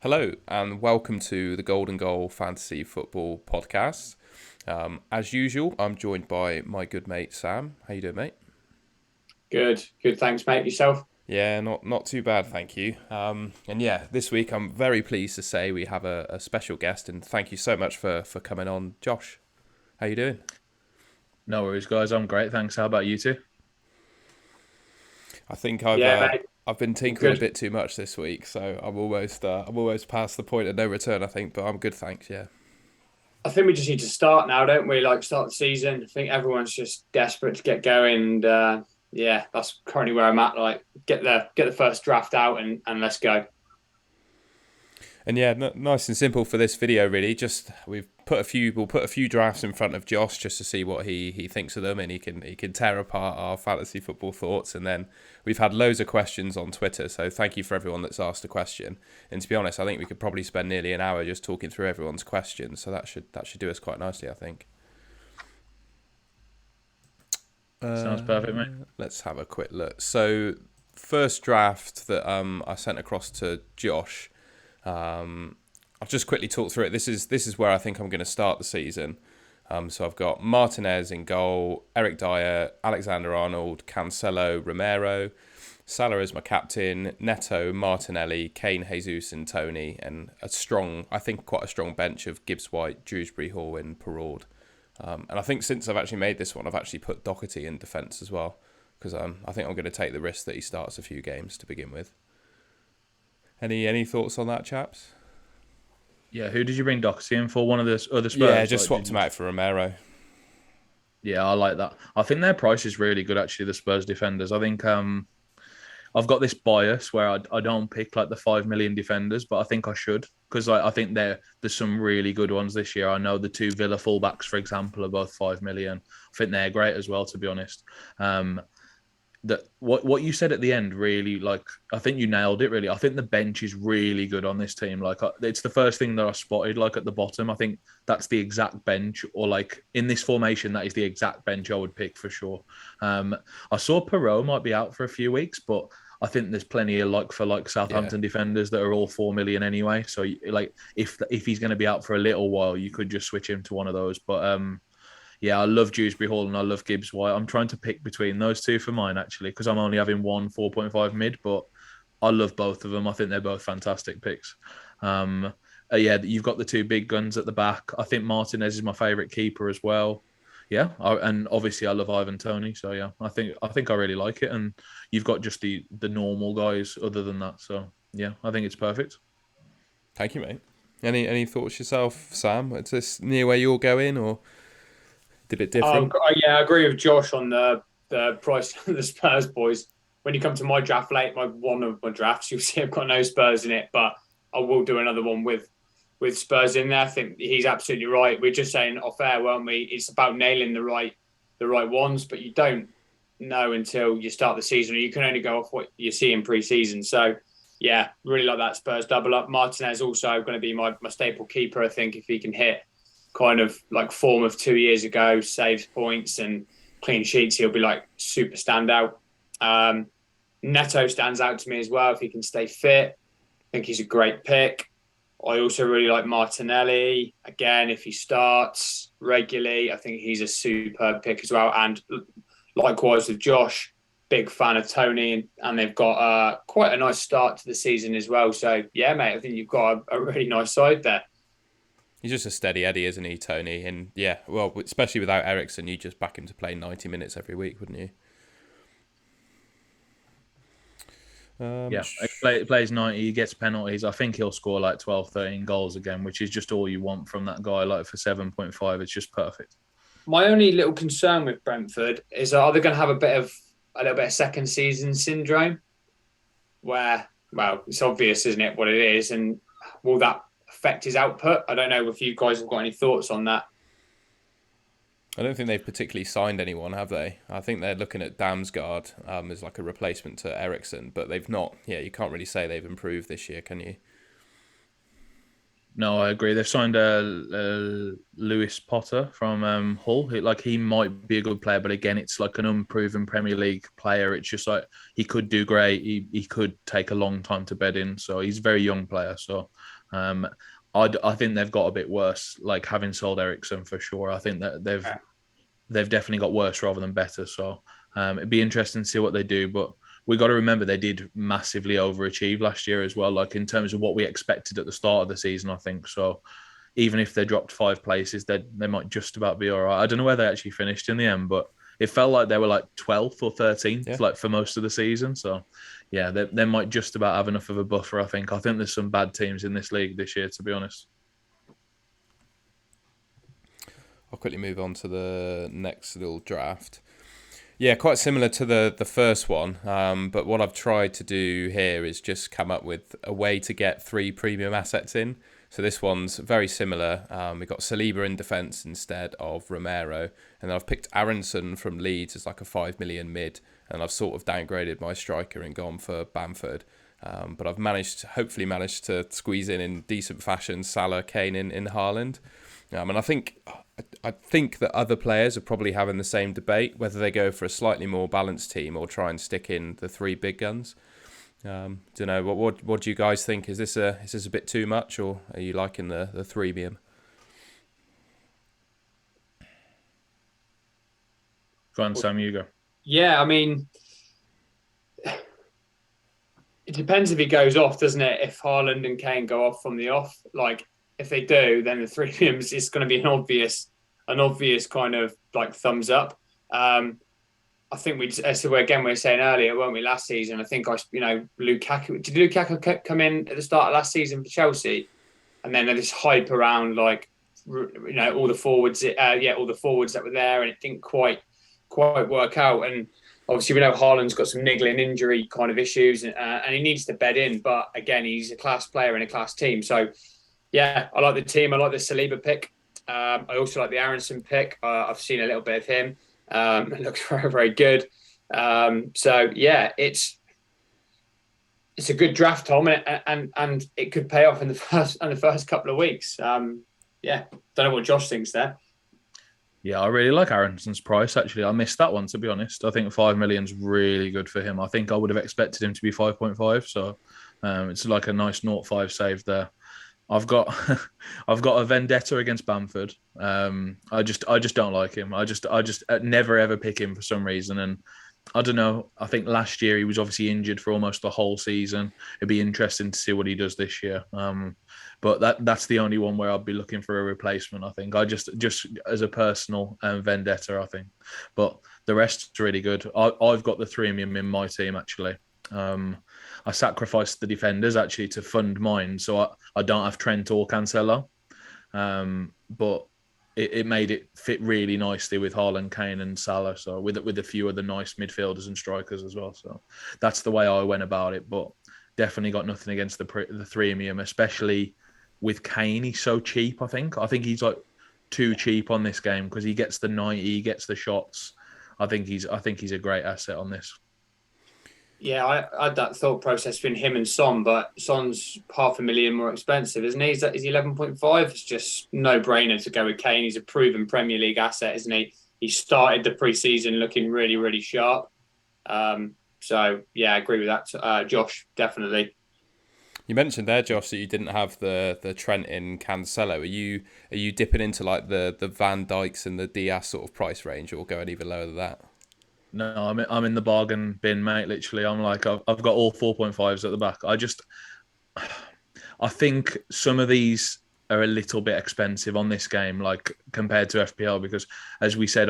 Hello and welcome to the Golden Goal Fantasy Football Podcast. As usual, I'm joined by my good mate Sam. How you doing, mate? Good, good. Thanks, mate. Yourself? Yeah, not too bad, thank you. And yeah, this week I'm very pleased to say we have a special guest, and thank you so much for coming on, Josh. How you doing? No worries, guys. I'm great. Thanks. How about you two? I think I've Yeah, uh, mate. I've been All tinkering a good. bit too much this week, so I'm almost past the point of no return. I think, but I'm good, thanks. Yeah. I think we just need to start now, don't we? Like start the season. I think everyone's just desperate to get going, and yeah, that's currently where I'm at. Like get the first draft out and let's go. And yeah, nice and simple for this video, really. Just we'll put a few drafts in front of Josh just to see what he thinks of them, and he can tear apart our fantasy football thoughts. And then we've had loads of questions on Twitter, so thank you for everyone that's asked a question. And to be honest, I think we could probably spend nearly an hour just talking through everyone's questions. So that should do us quite nicely, I think. Sounds perfect, mate. Let's have a quick look. So first draft that I sent across to Josh. I'll just quickly talk through it. This is where I think I'm going to start the season. So I've got Martinez in goal, Eric Dyer, Alexander Arnold, Cancelo, Romero, Salah as my captain, Neto, Martinelli, Kane, Jesus, and Tony, and I think quite a strong bench of Gibbs White, Dewsbury Hall, and Perraud. And I think since I've actually made this one, I've actually put Doherty in defence as well, because I think I'm going to take the risk that he starts a few games to begin with. Any thoughts on that, chaps? Yeah, who did you bring Doxy in for? One of the other Yeah, Spurs? just swapped him out for Romero. Yeah, I like that. I think their price is really good, actually, the Spurs defenders. I think I've got this bias where I don't pick like the 5 million defenders, but I think I should because I think there's some really good ones this year. I know the two Villa fullbacks, for example, are both 5 million. I think they're great as well, to be honest. Um, that what you said at the end really, like, I think you nailed it really. I think the bench is really good on this team. Like, it's the first thing that I spotted, like, at the bottom. I think that's the exact bench, or like in this formation, that is the exact bench I would pick for sure. um I saw Perot might be out for a few weeks, but I think there's plenty of like Yeah. Southampton defenders that are all 4 million anyway. So like if he's going to be out for a little while, you could just switch him to one of those. But yeah, I love Dewsbury Hall and I love Gibbs White. I'm trying to pick between those two for mine, actually, because I'm only having one 4.5 mid, but I love both of them. I think they're both fantastic picks. Yeah, you've got the two big guns at the back. I think Martinez is my favourite keeper as well. Yeah, and obviously I love Ivan Tony. So yeah, I think I really like it. And you've got just the normal guys other than that. So yeah, I think it's perfect. Thank you, mate. Any thoughts yourself, Sam? Is this near where you're going, or a bit different? Yeah, I agree with Josh on the price of the Spurs boys. When you come to my draft late, my one of my drafts, you'll see I've got no Spurs in it, but I will do another one with Spurs in there. I think he's absolutely right. We're just saying off air, weren't we? It's about nailing the right ones, but you don't know until you start the season. You can only go off what you see in pre-season. So yeah, really like that Spurs double up. Martinez also going to be my staple keeper. I think if he can hit kind of like form of 2 years ago, saves points and clean sheets, he'll be like super standout. Um, Neto stands out to me as well if he can stay fit. I think he's a great pick. I also really like Martinelli. Again, if he starts regularly, I think he's a superb pick as well. And likewise with Josh, big fan of Tony, and they've got quite a nice start to the season as well. So yeah, mate, I think you've got a really nice side there. He's just a steady Eddie, isn't he, Tony? And yeah, well, especially without Ericsson, you just back him to play 90 minutes every week, wouldn't you? Yeah, he plays 90, he gets penalties. I think he'll score like 12, 13 goals again, which is just all you want from that guy. Like for 7.5, it's just perfect. My only little concern with Brentford is are they going to have a little bit of second season syndrome where, well, it's obvious, isn't it, what it is, and will that affect his output? I don't know if you guys have got any thoughts on that. I don't think they've particularly signed anyone, have they? I think they're looking at Damsgaard as like a replacement to Ericsson, but they've not. Yeah, you can't really say they've improved this year, can you? No, I agree. They've signed Lewis Potter from Hull. He might be a good player, but again, it's like an unproven Premier League player. It's just like he could do great. He could take a long time to bed in. So he's a very young player. So um, I think they've got a bit worse. Like having sold Ericsson for sure. I think that they've definitely got worse rather than better. So it'd be interesting to see what they do. But we got to remember they did massively overachieve last year as well, like in terms of what we expected at the start of the season, I think. So even if they dropped 5 places, they might just about be all right. I don't know where they actually finished in the end, but it felt like they were like 12th or 13th, Yeah. like for most of the season. So yeah, they might just about have enough of a buffer, I think. I think there's some bad teams in this league this year, to be honest. I'll quickly move on to the next little draft. Yeah, quite similar to the first one, but what I've tried to do here is just come up with a way to get 3 premium assets in. So this one's very similar. We've got Saliba in defence instead of Romero, and then I've picked Aronson from Leeds as like a 5 million mid, and I've sort of downgraded my striker and gone for Bamford. But I've hopefully managed to squeeze in decent fashion Salah, Kane in Haaland. And I think that other players are probably having the same debate, whether they go for a slightly more balanced team or try and stick in the 3 big guns. Don't know. What do you guys think? Is this a bit too much, or are you liking the threemium? Go on, Sam, you go. Yeah, I mean, it depends if he goes off, doesn't it? If Haaland and Kane go off from the off, like if they do, then the three teams is going to be an obvious kind of like thumbs up. I think as we were saying earlier, weren't we, last season? I think Lukaku. Did Lukaku come in at the start of last season for Chelsea, and then this hype around all the forwards, all the forwards that were there, and it didn't quite work out. And obviously, we know Haaland's got some niggling injury kind of issues, and he needs to bed in. But again, he's a class player in a class team. So yeah, I like the team. I like the Saliba pick. I also like the Aronson pick. I've seen a little bit of him. It looks very, very good. So yeah, it's a good draft, Tom, and it could pay off in the first couple of weeks. Yeah, don't know what Josh thinks there. Yeah, I really like Aronson's price. Actually, I missed that one, to be honest. I think 5 million's really good for him. I think I would have expected him to be 5.5. So it's like a nice 0.5 save there. I've got I've got a vendetta against Bamford. I just don't like him. I just never ever pick him for some reason. And I don't know. I think last year he was obviously injured for almost the whole season. It'd be interesting to see what he does this year. But that's the only one where I'd be looking for a replacement. I think I just as a personal vendetta. I think, but the rest's really good. I've got the threemium in my team actually. I sacrificed the defenders actually to fund mine, so I don't have Trent or Cancelo. But it made it fit really nicely with Haaland, Kane, and Salah. So with a few other nice midfielders and strikers as well. So that's the way I went about it. But definitely got nothing against the threemium, especially with Kane. He's so cheap. I think he's like too cheap on this game because he gets the 90, he gets the shots. I think he's a great asset on this. Yeah, I had that thought process between him and Son, but Son's $500,000 more expensive, isn't he? He's 11.5. It's just no brainer to go with Kane. He's a proven Premier League asset, isn't he? He started the preseason looking really, really sharp. So yeah, I agree with that, Josh. Definitely. You mentioned there, Josh, that you didn't have the Trent in Cancelo. Are you dipping into like the Van Dijks and the Diaz sort of price range, or going even lower than that? No, I'm in the bargain bin, mate. Literally, I'm like I've got all 4.5s at the back. I think some of these are a little bit expensive on this game, like compared to FPL, because as we said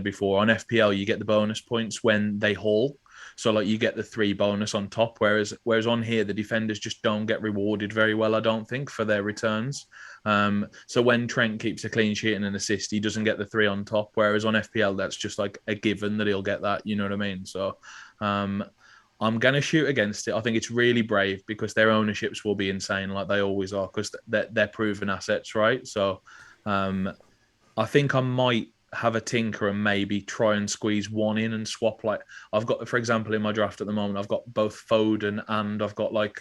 before, on FPL you get the bonus points when they haul. So like you get the 3 bonus on top, whereas on here the defenders just don't get rewarded very well, I don't think, for their returns. So when Trent keeps a clean sheet and an assist, he doesn't get the 3 on top. Whereas on FPL, that's just like a given that he'll get that. You know what I mean? So I'm going to shoot against it. I think it's really brave because their ownerships will be insane, like they always are, because they're proven assets, right? So I think I might have a tinker and maybe try and squeeze one in and swap. Like I've got, for example, in my draft at the moment, I've got both Foden and I've got like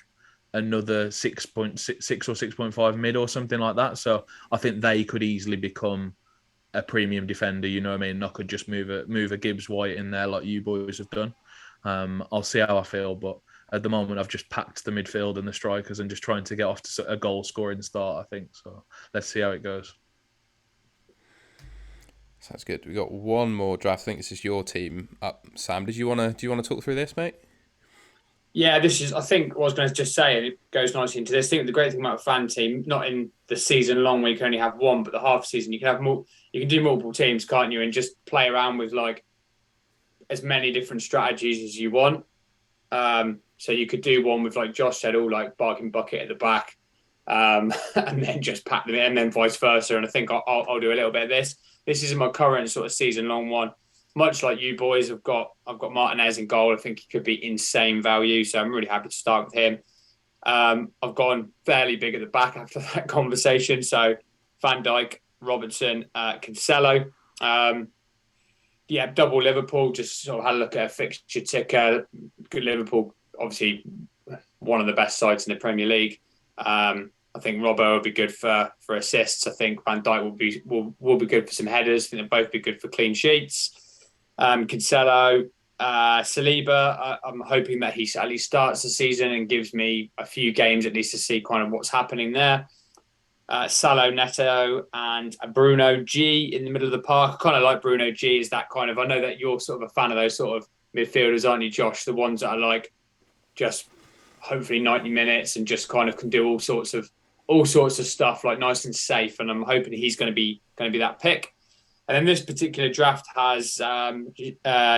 another 6.6 or 6.5 mid or something like that. So I think they could easily become a premium defender. You know what I mean? I could just move a Gibbs White in there like you boys have done. I'll see how I feel, but at the moment I've just packed the midfield and the strikers and just trying to get off to a goal scoring start. I think so. Let's see how it goes. Sounds good. We got one more draft. I think this is your team up, Sam. Do you wanna talk through this, mate? Yeah, this is, I think, what I was going to just say, and it goes nicely into this. I think the great thing about a fan team, not in the season long where you can only have one, but the half season, you can have more, you can do multiple teams, can't you? And just play around with like as many different strategies as you want. So you could do one with, like Josh said, all like bargain bucket at the back, and then just pack them in, and then vice versa. And I think I'll do a little bit of this. This is my current sort of season long one. Much like you boys, I've got Martinez in goal. I think he could be insane value, so I'm really happy to start with him. I've gone fairly big at the back after that conversation. So Van Dijk, Robertson, Cancelo. Double Liverpool. Just sort of had a look at a fixture ticker. Good Liverpool, obviously one of the best sides in the Premier League. I think Robbo will be good for assists. I think Van Dijk will be good for some headers. I think they'll both be good for clean sheets. Cancelo, Saliba, I'm hoping that he at least starts the season and gives me a few games at least to see kind of what's happening there. Salah, Neto, and Bruno G in the middle of the park. I kind of like Bruno G as that kind of, I know that you're sort of a fan of those sort of midfielders, aren't you, Josh? The ones that are like just hopefully 90 minutes and just kind of can do all sorts of stuff, like nice and safe. And I'm hoping he's going to be that pick. And then this particular draft has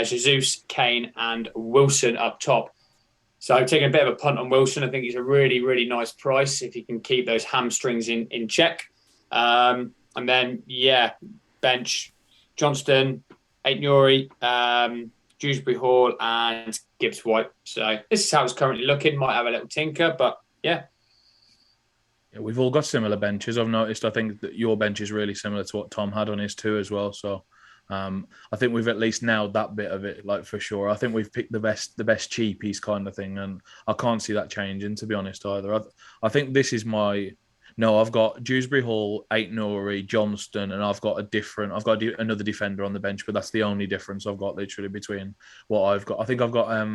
Jesus, Kane, and Wilson up top. So taking a bit of a punt on Wilson, I think he's a really, really nice price if he can keep those hamstrings in check. And then, bench, Johnston, Aitnuri, Dewsbury Hall, and Gibbs White. So this is how it's currently looking. Might have a little tinker, but yeah. We've all got similar benches. I've noticed. I think that your bench is really similar to what Tom had on his too as well. So I think we've at least nailed that bit of it, like for sure. I think we've picked the best cheapies kind of thing, and I can't see that changing, to be honest, either. I think this is I've got Dewsbury Hall, Aitnuri, Johnston, and I've got another defender on the bench, but that's the only difference I've got literally between what I've got. I think I've got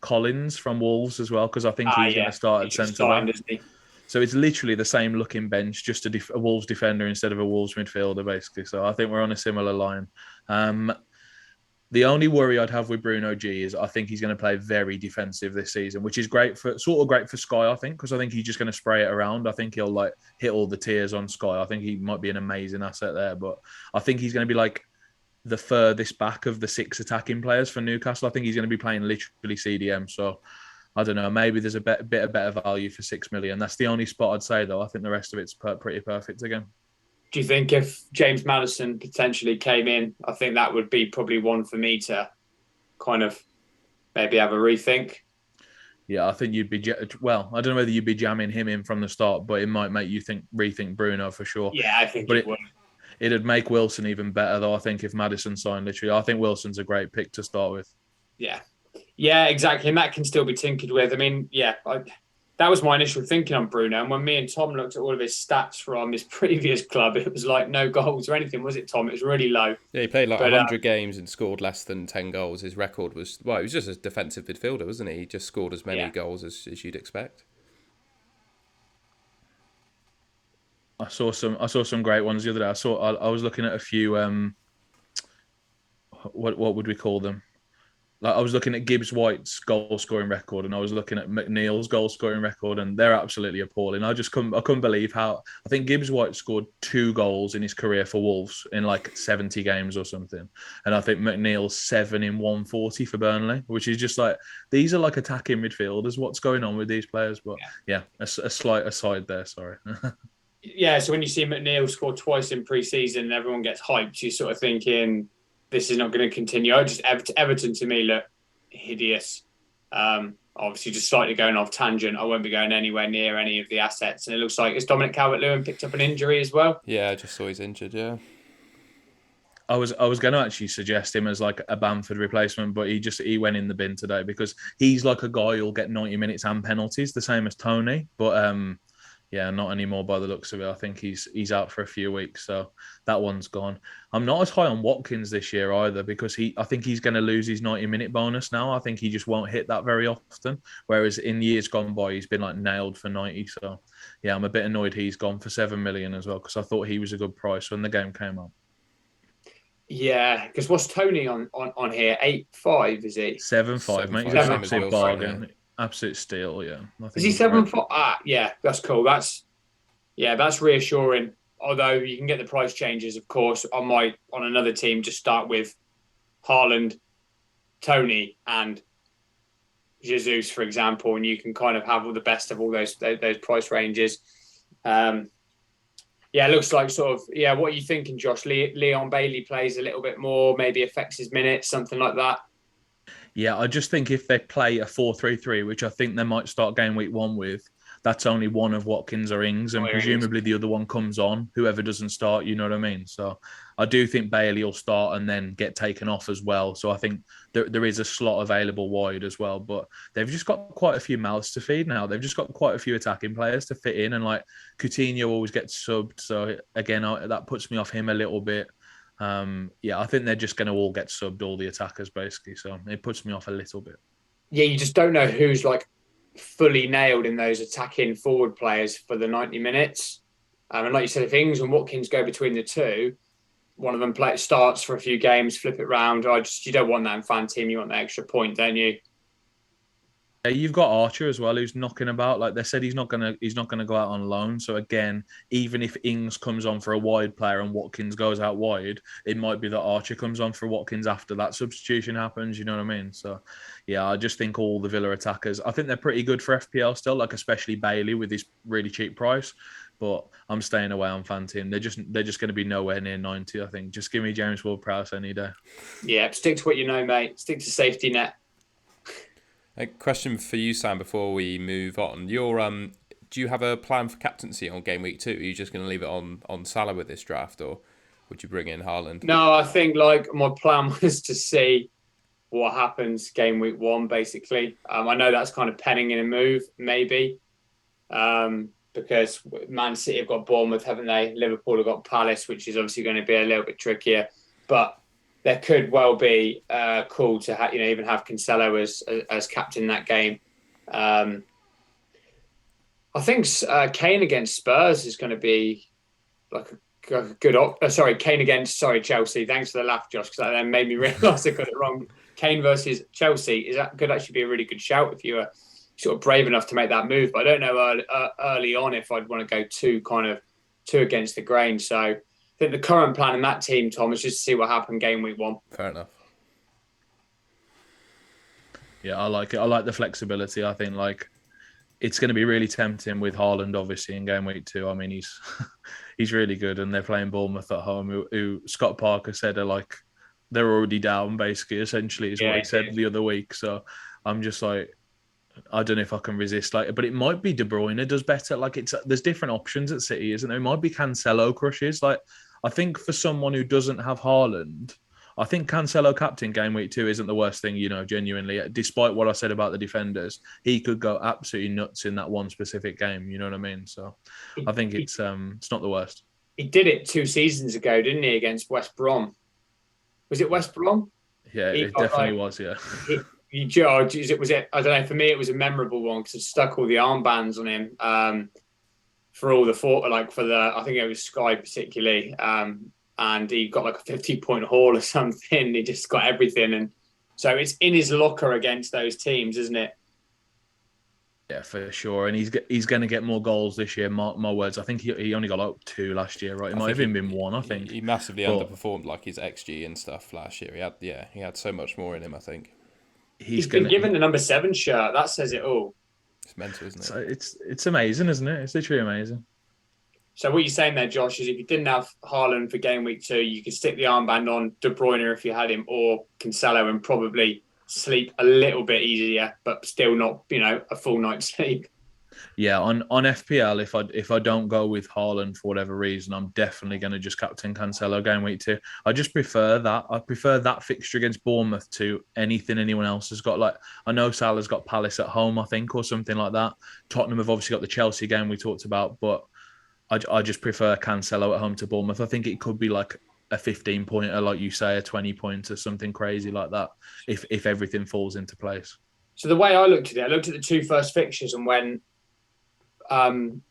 Collins from Wolves as well, because I think he's going to start at centre back. So it's literally the same looking bench, just a Wolves defender instead of a Wolves midfielder, basically. So I think we're on a similar line. The only worry I'd have with Bruno G is I think he's going to play very defensive this season, which is great for Sky, I think, because I think he's just going to spray it around. I think he'll like hit all the tiers on Sky. I think he might be an amazing asset there, but I think he's going to be like the furthest back of the 6 attacking players for Newcastle. I think he's going to be playing literally CDM. So I don't know. Maybe there's a bit of better value for 6 million. That's the only spot I'd say, though. I think the rest of it's pretty perfect again. Do you think if James Maddison potentially came in, I think that would be probably one for me to kind of maybe have a rethink? Yeah, I think you'd be I don't know whether you'd be jamming him in from the start, but it might make you rethink Bruno for sure. Yeah, I think it would. It'd make Wilson even better, though. I think if Maddison signed, literally, I think Wilson's a great pick to start with. Yeah, exactly. And that can still be tinkered with. I mean, that was my initial thinking on Bruno. And when me and Tom looked at all of his stats from his previous club, it was like no goals or anything, was it, Tom? It was really low. Yeah, he played 100 games and scored less than 10 goals. His record was, he was just a defensive midfielder, wasn't he? He just scored as many goals as you'd expect. I saw some great ones the other day. I was looking at a few, what would we call them? Like I was looking at Gibbs White's goal scoring record, and I was looking at McNeil's goal scoring record, and they're absolutely appalling. I couldn't believe how I think Gibbs White scored 2 goals in his career for Wolves in like 70 games or something, and I think McNeil's 7 in 140 for Burnley, which is just like these are like attacking midfielders. What's going on with these players? But a slight aside there. Sorry. Yeah, so when you see McNeil score twice in pre-season and everyone gets hyped, you're sort of thinking this is not going to continue. Everton to me look hideous. Obviously, just slightly going off tangent, I won't be going anywhere near any of the assets. And it looks like it's Dominic Calvert-Lewin picked up an injury as well. Yeah, I just saw he's injured, yeah. I was going to actually suggest him as like a Bamford replacement, but he went in the bin today because he's like a guy who'll get 90 minutes and penalties, the same as Tony. But yeah, not anymore by the looks of it. I think he's out for a few weeks, so that one's gone. I'm not as high on Watkins this year either because I think he's going to lose his 90-minute bonus now. I think he just won't hit that very often. Whereas in years gone by, he's been like nailed for 90. So yeah, I'm a bit annoyed he's gone for 7 million as well because I thought he was a good price when the game came up. Yeah, because what's Tony on here? 8.5, is he? 7.5, mate. He's 7.5, an Seven same as absolute Wilson. bargain. Yeah. Absolute steal, yeah. I Is think he he's great. 7.5? Yeah, that's cool. That's reassuring. Although you can get the price changes, of course. I might on another team just start with Haaland, Tony, and Jesus, for example, and you can kind of have all the best of all those price ranges. Yeah, it looks like sort of, yeah, what are you thinking, Josh? Leon Bailey plays a little bit more, maybe affects his minutes, something like that. Yeah, I just think if they play a 4-3-3, which I think they might start game week 1 with, that's only one of Watkins or Ings, and presumably the other one comes on, whoever doesn't start, you know what I mean? So I do think Bailey will start and then get taken off as well. So I think there is a slot available wide as well, but they've just got quite a few mouths to feed now. They've just got quite a few attacking players to fit in, and like Coutinho always gets subbed. So again, that puts me off him a little bit. Yeah, I think they're just going to all get subbed, all the attackers basically. So it puts me off a little bit. Yeah, you just don't know who's like fully nailed in those attacking forward players for the 90 minutes. And like you said, if Ings and Watkins go between the two, one of them starts for a few games, flip it round. You don't want that in FanTeam. You want the extra point, don't you? Yeah, you've got Archer as well, who's knocking about. Like they said, he's not gonna go out on loan. So again, even if Ings comes on for a wide player and Watkins goes out wide, it might be that Archer comes on for Watkins after that substitution happens. You know what I mean? So yeah, I just think all the Villa attackers, I think they're pretty good for FPL still, like especially Bailey with his really cheap price. But I'm staying away on FanTeam. They're just going to be nowhere near 90. I think. Just give me James Ward-Prowse any day. Yeah, stick to what you know, mate. Stick to safety net. A question for you, Sam, before we move on. Do you have a plan for captaincy on game week 2? Are you just going to leave it on Salah with this draft, or would you bring in Haaland? No, I think like my plan was to see what happens game week 1, basically. I know that's kind of penning in a move, maybe, because Man City have got Bournemouth, haven't they? Liverpool have got Palace, which is obviously going to be a little bit trickier, but there could well be cool to even have Cancelo as captain that game. I think Kane against Spurs is going to be like a good Kane against Chelsea. Thanks for the laugh, Josh, because that then made me realise I got it wrong. Kane versus Chelsea could actually be a really good shout if you were sort of brave enough to make that move. But I don't know early on if I'd want to go too against the grain. So I think the current plan in that team, Tom, is just to see what happened game week 1. Fair enough. Yeah, I like it. I like the flexibility. I think like it's going to be really tempting with Haaland, obviously, in game week 2. I mean, he's he's really good, and they're playing Bournemouth at home, who Scott Parker said are like they're already down, basically. Essentially, is what he said the other week. So I'm just like, I don't know if I can resist. Like, but it might be De Bruyne does better. Like, there's different options at City, isn't there? It might be Cancelo crushes. Like, I think for someone who doesn't have Haaland, I think Cancelo captain game week 2 isn't the worst thing, genuinely. Despite what I said about the defenders, he could go absolutely nuts in that one specific game. You know what I mean? So I think it's not the worst. He did it 2 seasons ago, didn't he, against West Brom? Was it West Brom? Yeah, it definitely was. Yeah. Was it? I don't know. For me, it was a memorable one because it stuck all the armbands on him for all I think it was Sky particularly. And he got like a 50-point haul or something. He just got everything. And so it's in his locker against those teams, isn't it? Yeah, for sure. And he's going to get more goals this year, mark my words. I think he only got like 2 last year, right? It might have even been 1, I think. He massively underperformed like his XG and stuff last year. He had so much more in him, I think. He's been given the number 7 shirt. That says it all. It's mental, isn't it? So it's amazing, isn't it? It's literally amazing. So what you're saying there, Josh, is if you didn't have Haaland for game week 2, you could stick the armband on De Bruyne if you had him, or Cancelo, and probably sleep a little bit easier, but still not, a full night's sleep. Yeah, on FPL, if I don't go with Haaland for whatever reason, I'm definitely going to just captain Cancelo game week 2. I just prefer that. I prefer that fixture against Bournemouth to anything anyone else has got. Like I know Salah's got Palace at home, I think, or something like that. Tottenham have obviously got the Chelsea game we talked about, but I just prefer Cancelo at home to Bournemouth. I think it could be like a 15 pointer, like you say, a 20 pointer, something crazy like that, if everything falls into place. So the way I looked at it, I looked at the two first fixtures and when Haaland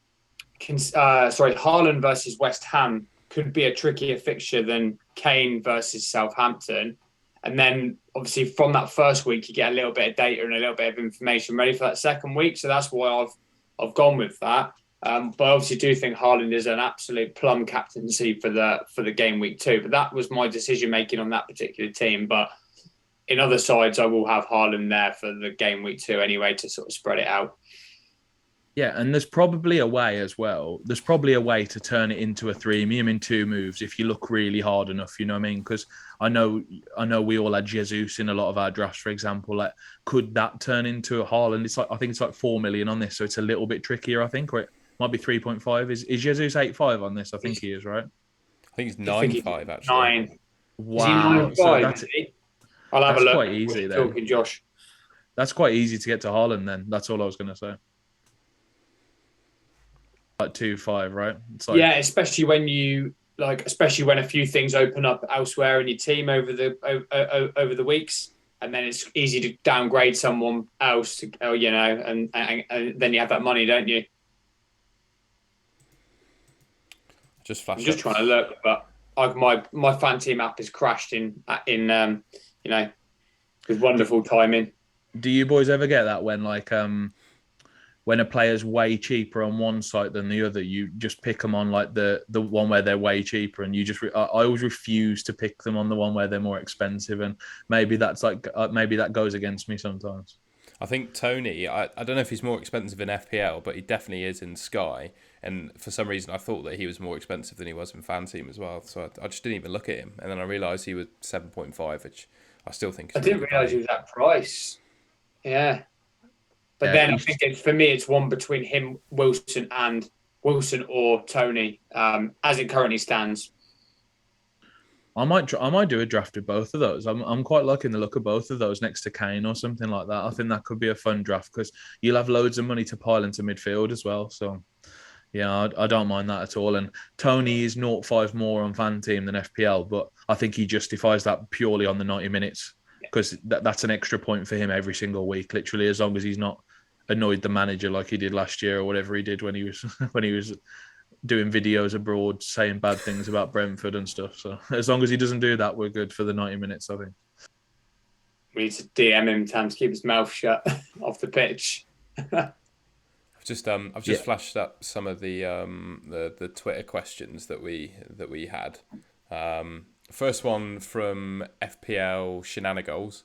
versus West Ham could be a trickier fixture than Kane versus Southampton. And then obviously from that first week, you get a little bit of data and a little bit of information ready for that second week. So that's why I've gone with that. But I obviously do think Haaland is an absolute plum captaincy for the game week 2. But that was my decision making on that particular team. But in other sides, I will have Haaland there for the game week 2 anyway to sort of spread it out. Yeah, and there's probably a way as well. There's probably a way to turn it into a threemium in 2 moves if you look really hard enough. You know what I mean? Because I know we all had Jesus in a lot of our drafts, for example. Like, could that turn into a Haaland? I think it's like 4 million on this, so it's a little bit trickier. I think, or it might be 3.5. Is Jesus 8.5 on this? I think he is, right? I think he's I think 9.5 he's actually. 9. Is he Wow. 9.5? So that's I'll have a look. quite easy then. Talking, Josh. That's quite easy to get to Haaland then. That's all I was going to say. Like 2.5, right? It's like, Yeah, especially when a few things open up elsewhere in your team over the weeks, and then it's easy to downgrade someone else to, and then you have that money, don't you? Just flash I'm just up. trying to look, but my FanTeam app has crashed in with wonderful timing. do you boys ever get that when a player's way cheaper on one site than the other, you just pick them on like the one where they're way cheaper, and I always refuse to pick them on the one where they're more expensive, and maybe that's maybe that goes against me sometimes. I think Tony, I don't know if he's more expensive in FPL, but he definitely is in Sky. And for some reason, I thought that he was more expensive than he was in FanTeam as well. So I just didn't even look at him. And then I realised he was 7.5, which I still think is I didn't really realise he value. was that price. Yeah. But Yeah, then I think for me, it's one between him, Wilson or Tony, as it currently stands. I might do a draft with both of those. I'm quite liking the look of both of those next to Kane or something like that. I think that could be a fun draft because you'll have loads of money to pile into midfield as well. So yeah, I don't mind that at all. And Tony is 0.5 more on FanTeam than FPL, but I think he justifies that purely on the 90 minutes because that's an extra point for him every single week, literally, as long as he's not annoyed the manager like he did last year or whatever he did when he was when he was doing videos abroad saying bad things about Brentford and stuff. So as long as he doesn't do that, we're good for the 90 minutes, I think. We need to DM him time to keep his mouth shut off the pitch. I've just flashed up some of the Twitter questions that we had. First one from FPL Shenanigans.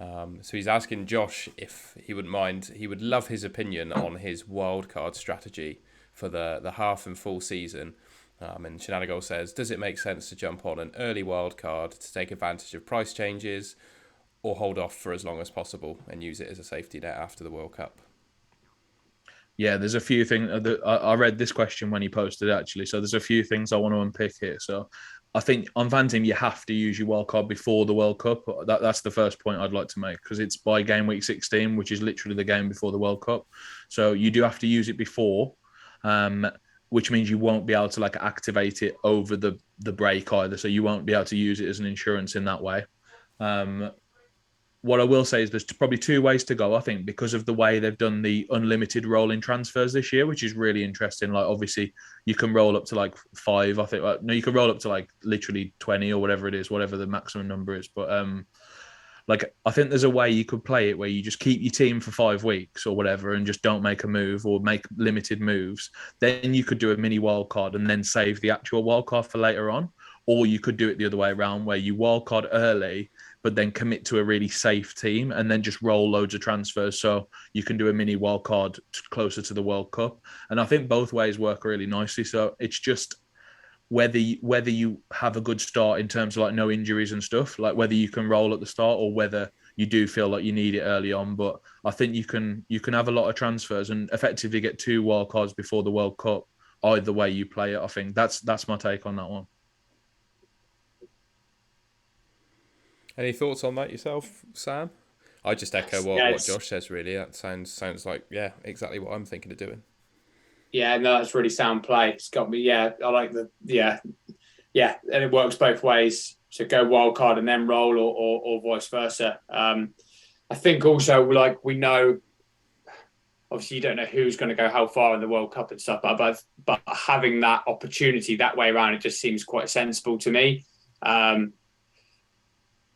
So he's asking Josh if he wouldn't mind. He would love his opinion on his wildcard strategy for the half and full season. And Shenanigans says, does it make sense to jump on an early wildcard to take advantage of price changes, or hold off for as long as possible and use it as a safety net after the World Cup? Yeah, there's a few things. I read this question when he posted actually, so there's a few things I want to unpick here. So I think on FanTeam you have to use your wildcard before the World Cup. That's the first point I'd like to make because it's by game week 16, which is literally the game before the World Cup. So you do have to use it before, which means you won't be able to like activate it over the break either. So you won't be able to use it as an insurance in that way. What I will say is there's probably 2 ways to go, I think, because of the way they've done the unlimited rolling transfers this year, which is really interesting. Like, obviously, you can roll up to like 5, I think. No, you can roll up to like literally 20 or whatever it is, whatever the maximum number is. But like, I think there's a way you could play it where you just keep your team for 5 weeks or whatever and just don't make a move or make limited moves. Then you could do a mini wild card and then save the actual wild card for later on. Or you could do it the other way around where you wild card early but then commit to a really safe team and then just roll loads of transfers so you can do a mini wild card closer to the World Cup. And I think both ways work really nicely. So it's just whether you have a good start in terms of like no injuries and stuff, like whether you can roll at the start or whether you do feel like you need it early on. But I think you can have a lot of transfers and effectively get 2 wild cards before the World Cup. Either way you play it, I think that's my take on that one. Any thoughts on that yourself, Sam? I just echo Yeah, what Josh says. Really, that sounds like exactly what I'm thinking of doing. yeah, no, that's really sound play. It's got me. Yeah, I like and it works both ways. So go wild card and then roll, or vice versa. I think also like we know, obviously you don't know who's going to go how far in the World Cup and stuff, but having that opportunity that way around, it just seems quite sensible to me.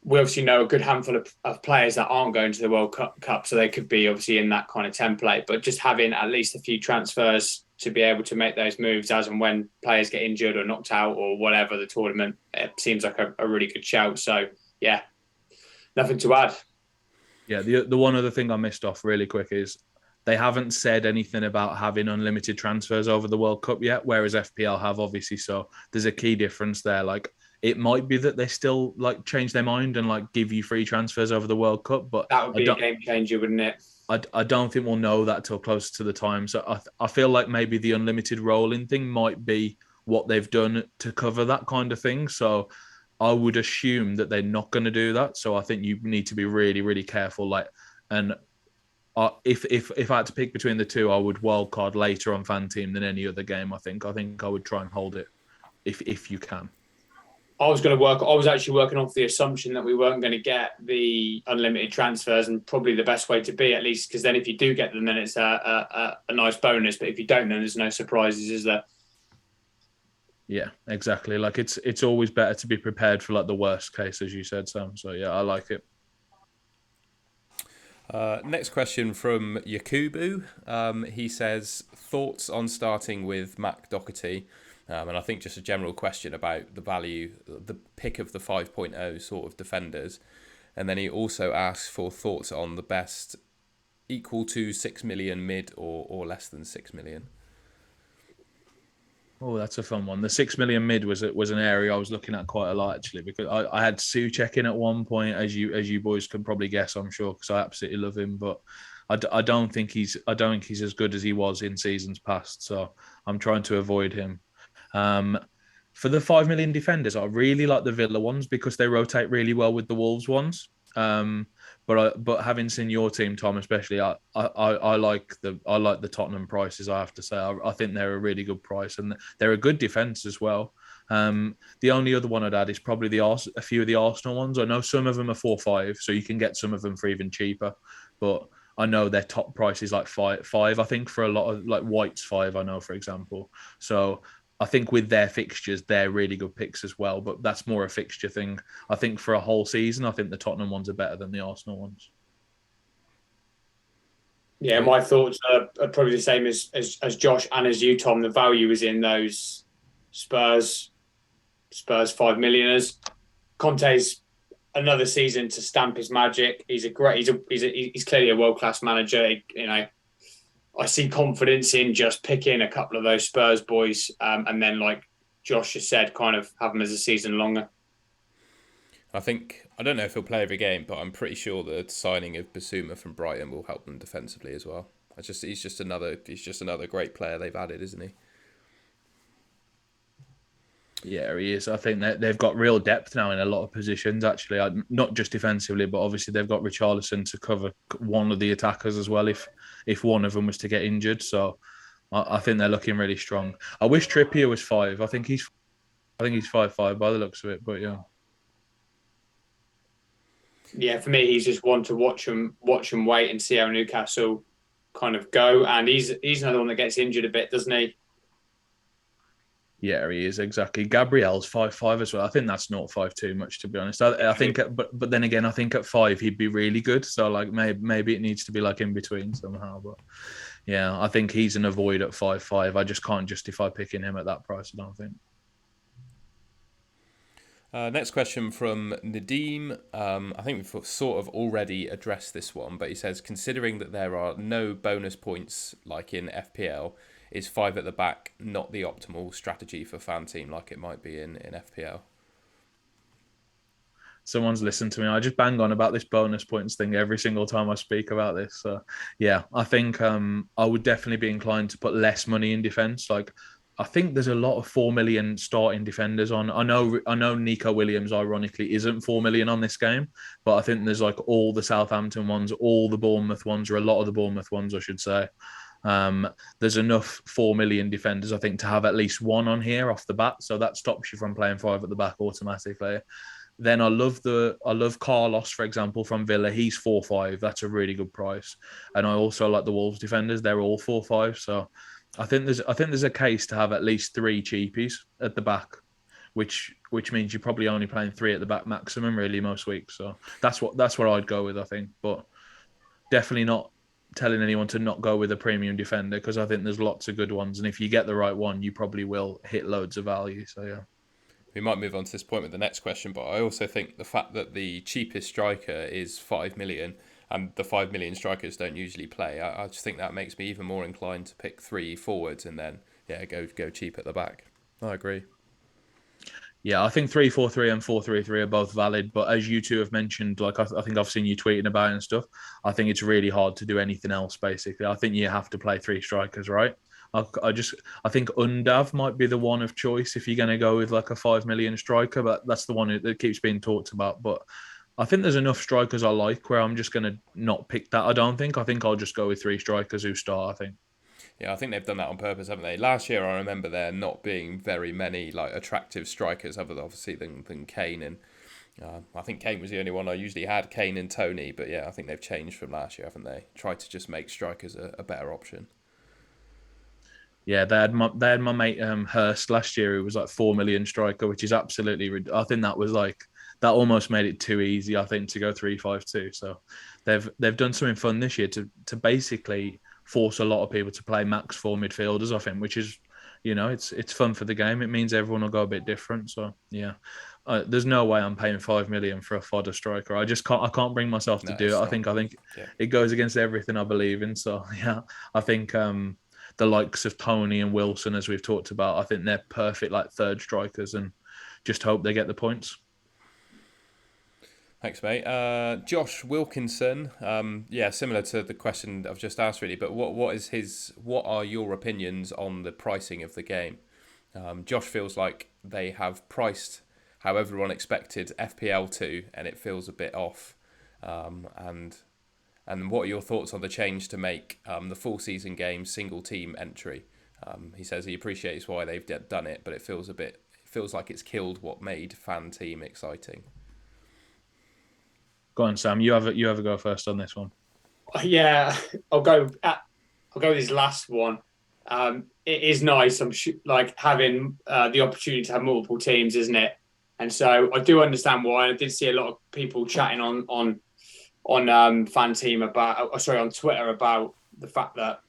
We obviously know a good handful of players that aren't going to the World Cup, so they could be obviously in that kind of template. But just having at least a few transfers to be able to make those moves as and when players get injured or knocked out or whatever the tournament, it seems like a really good shout. So yeah, nothing to add. Yeah, the one other thing I missed off really quick is they haven't said anything about having unlimited transfers over the World Cup yet, whereas FPL have obviously. So there's a key difference there. Like it might be that they still like change their mind and like give you free transfers over the World Cup, but That would be a game changer, wouldn't it? I don't think we'll know that till close to the time. So I feel like maybe the unlimited rolling thing might be what they've done to cover that kind of thing. So I would assume that they're not going to do that. So I think you need to be really, really careful. Like, and if I had to pick between the two, I would wildcard later on FanTeam than any other game. I think I would try and hold it if you can. I was actually working off the assumption that we weren't going to get the unlimited transfers, and probably the best way to be, at least, because then if you do get them, then it's a nice bonus. But if you don't, then there's no surprises, is there? Yeah, exactly. Like it's always better to be prepared for like the worst case, as you said, Sam. So yeah, I like it. Next question from Yakubu. He says, thoughts on starting with Mac Doherty? And I think just a general question about the value, the pick of the 5.0 sort of defenders. And then he also asks for thoughts on the best equal to 6 million mid or less than 6 million. Oh, that's a fun one. The 6 million mid was an area I was looking at quite a lot actually, because I had Sue checking at one point, as you boys can probably guess, I'm sure, because I absolutely love him. But I don't think he's as good as he was in seasons past. So I'm trying to avoid him. For the 5 million defenders, I really like the Villa ones because they rotate really well with the Wolves ones. But having seen your team, Tom, especially, I like the Tottenham prices. I have to say, I think they're a really good price and they're a good defense as well. The only other one I'd add is probably a few of the Arsenal ones. I know some of them are 4-5, so you can get some of them for even cheaper. But I know their top price is like five. I think for a lot of like White's 5. I know, for example. So I think with their fixtures, they're really good picks as well. But that's more a fixture thing. I think for a whole season, I think the Tottenham ones are better than the Arsenal ones. Yeah, my thoughts are probably the same as Josh and as you, Tom. The value is in those Spurs 5 millioners. Conte's another season to stamp his magic. He's clearly a world class manager. You know, I see confidence in just picking a couple of those Spurs boys, and then, like Josh has said, kind of have them as a season longer. I don't know if he'll play every game, but I'm pretty sure the signing of Basuma from Brighton will help them defensively as well. He's just another great player they've added, isn't he? Yeah, he is. I think that they've got real depth now in a lot of positions, actually. Not just defensively, but obviously they've got Richarlison to cover one of the attackers as well if one of them was to get injured. So I think they're looking really strong. I wish Trippier was 5. I think he's 5-5 by the looks of it. But yeah. Yeah, for me, he's just one to watch him wait and see how Newcastle kind of go. And he's another one that gets injured a bit, doesn't he? Yeah, he is exactly. Gabriel's 5-5 as well. I think that's not 5 too much, to be honest. I think, but then again, I think at 5 he'd be really good. So like maybe it needs to be like in between somehow. But yeah, I think he's an avoid at 5-5. I just can't justify picking him at that price. I don't think. Next question from Nadeem. I think we've sort of already addressed this one, but he says, considering that there are no bonus points like in FPL, is 5 at the back not the optimal strategy for FanTeam like it might be in FPL? Someone's listened to me. I just bang on about this bonus points thing every single time I speak about this. So yeah, I think I would definitely be inclined to put less money in defense. Like I think there's a lot of 4 million starting defenders on. I know Nico Williams ironically isn't 4 million on this game, but I think there's like all the Southampton ones, all the Bournemouth ones, or a lot of the Bournemouth ones, I should say. Um, there's enough 4 million defenders, I think, to have at least one on here off the bat. So that stops you from playing five at the back automatically. Then I love Carlos, for example, from Villa. He's 4.5. That's a really good price. And I also like the Wolves defenders. They're all 4.5. So I think there's a case to have at least three cheapies at the back, which means you're probably only playing three at the back maximum really most weeks. So that's what I'd go with, I think. But definitely not telling anyone to not go with a premium defender because I think there's lots of good ones. And if you get the right one, you probably will hit loads of value. So yeah. We might move on to this point with the next question, but I also think the fact that the cheapest striker is 5 million and the 5 million strikers don't usually play, I just think that makes me even more inclined to pick three forwards and then go cheap at the back. I agree. Yeah, I think 3-4-3 and 4-3-3 are both valid, but as you two have mentioned, like I think I've seen you tweeting about it and stuff. I think it's really hard to do anything else. Basically, I think you have to play three strikers, right? I think Undav might be the one of choice if you're going to go with like a 5 million striker, but that's the one that keeps being talked about. But I think there's enough strikers I like where I'm just going to not pick that. I don't think. I think I'll just go with three strikers who start. I think. Yeah, I think they've done that on purpose, haven't they? Last year, I remember there not being very many like attractive strikers, other obviously than Kane, and I think Kane was the only one I usually had. Kane and Tony, but yeah, I think they've changed from last year, haven't they? Tried to just make strikers a better option. Yeah, they had my mate Hurst last year. It was like 4 million striker, which is absolutely. I think that was like that almost made it too easy. I think to go 3-5-2. So they've done something fun this year to basically force a lot of people to play max four midfielders. I think, which is it's fun for the game. It means everyone will go a bit different. So yeah, there's no way I'm paying 5 million for a fodder striker. I just can't. I can't bring myself to No, do it. it's I not. think. I think Yeah. it goes against everything I believe in. So yeah, I think the likes of Tony and Wilson, as we've talked about, I think they're perfect like third strikers, and just hope they get the points. Thanks, mate. Josh Wilkinson. Similar to the question I've just asked, really. But what are your opinions on the pricing of the game? Josh feels like they have priced how everyone expected FPL2, and it feels a bit off. And what are your thoughts on the change to make the full season game single team entry? He says he appreciates why they've done it, but it feels like it's killed what made FanTeam exciting. Go on, Sam. You have a go first on this one. Yeah, I'll go with this last one. It is nice. Like having the opportunity to have multiple teams, isn't it? And so I do understand why. I did see a lot of people chatting on FanTeam on Twitter about the fact that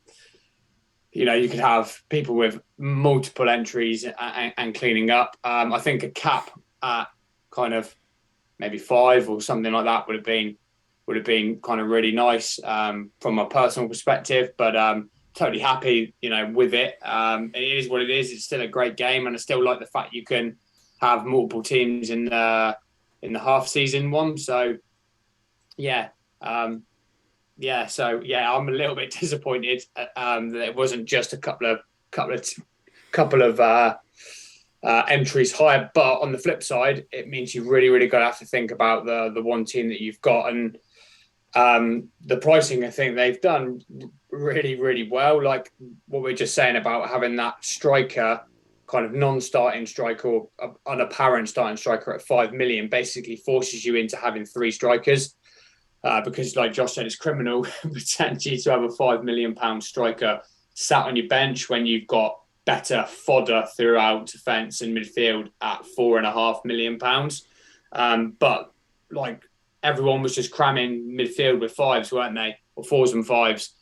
you could have people with multiple entries and cleaning up. I think a cap at kind of maybe 5 or something like that would have been kind of really nice from a personal perspective. But totally happy with it. It is what it is. It's still a great game, and I still like the fact you can have multiple teams in the half season one. So yeah. I'm a little bit disappointed that it wasn't just a couple of entries higher. But on the flip side, it means you really, really got to have to think about the one team that you've got, and the pricing. I think they've done really, really well. Like what we're just saying about having that striker, kind of non-starting striker or unapparent starting striker at 5 million, basically forces you into having three strikers. Because, like Josh said, it's criminal potentially to have a £5 million striker sat on your bench when you've got better fodder throughout defence and midfield at £4.5 million. But like everyone was just cramming midfield with fives, weren't they? Or fours and fives.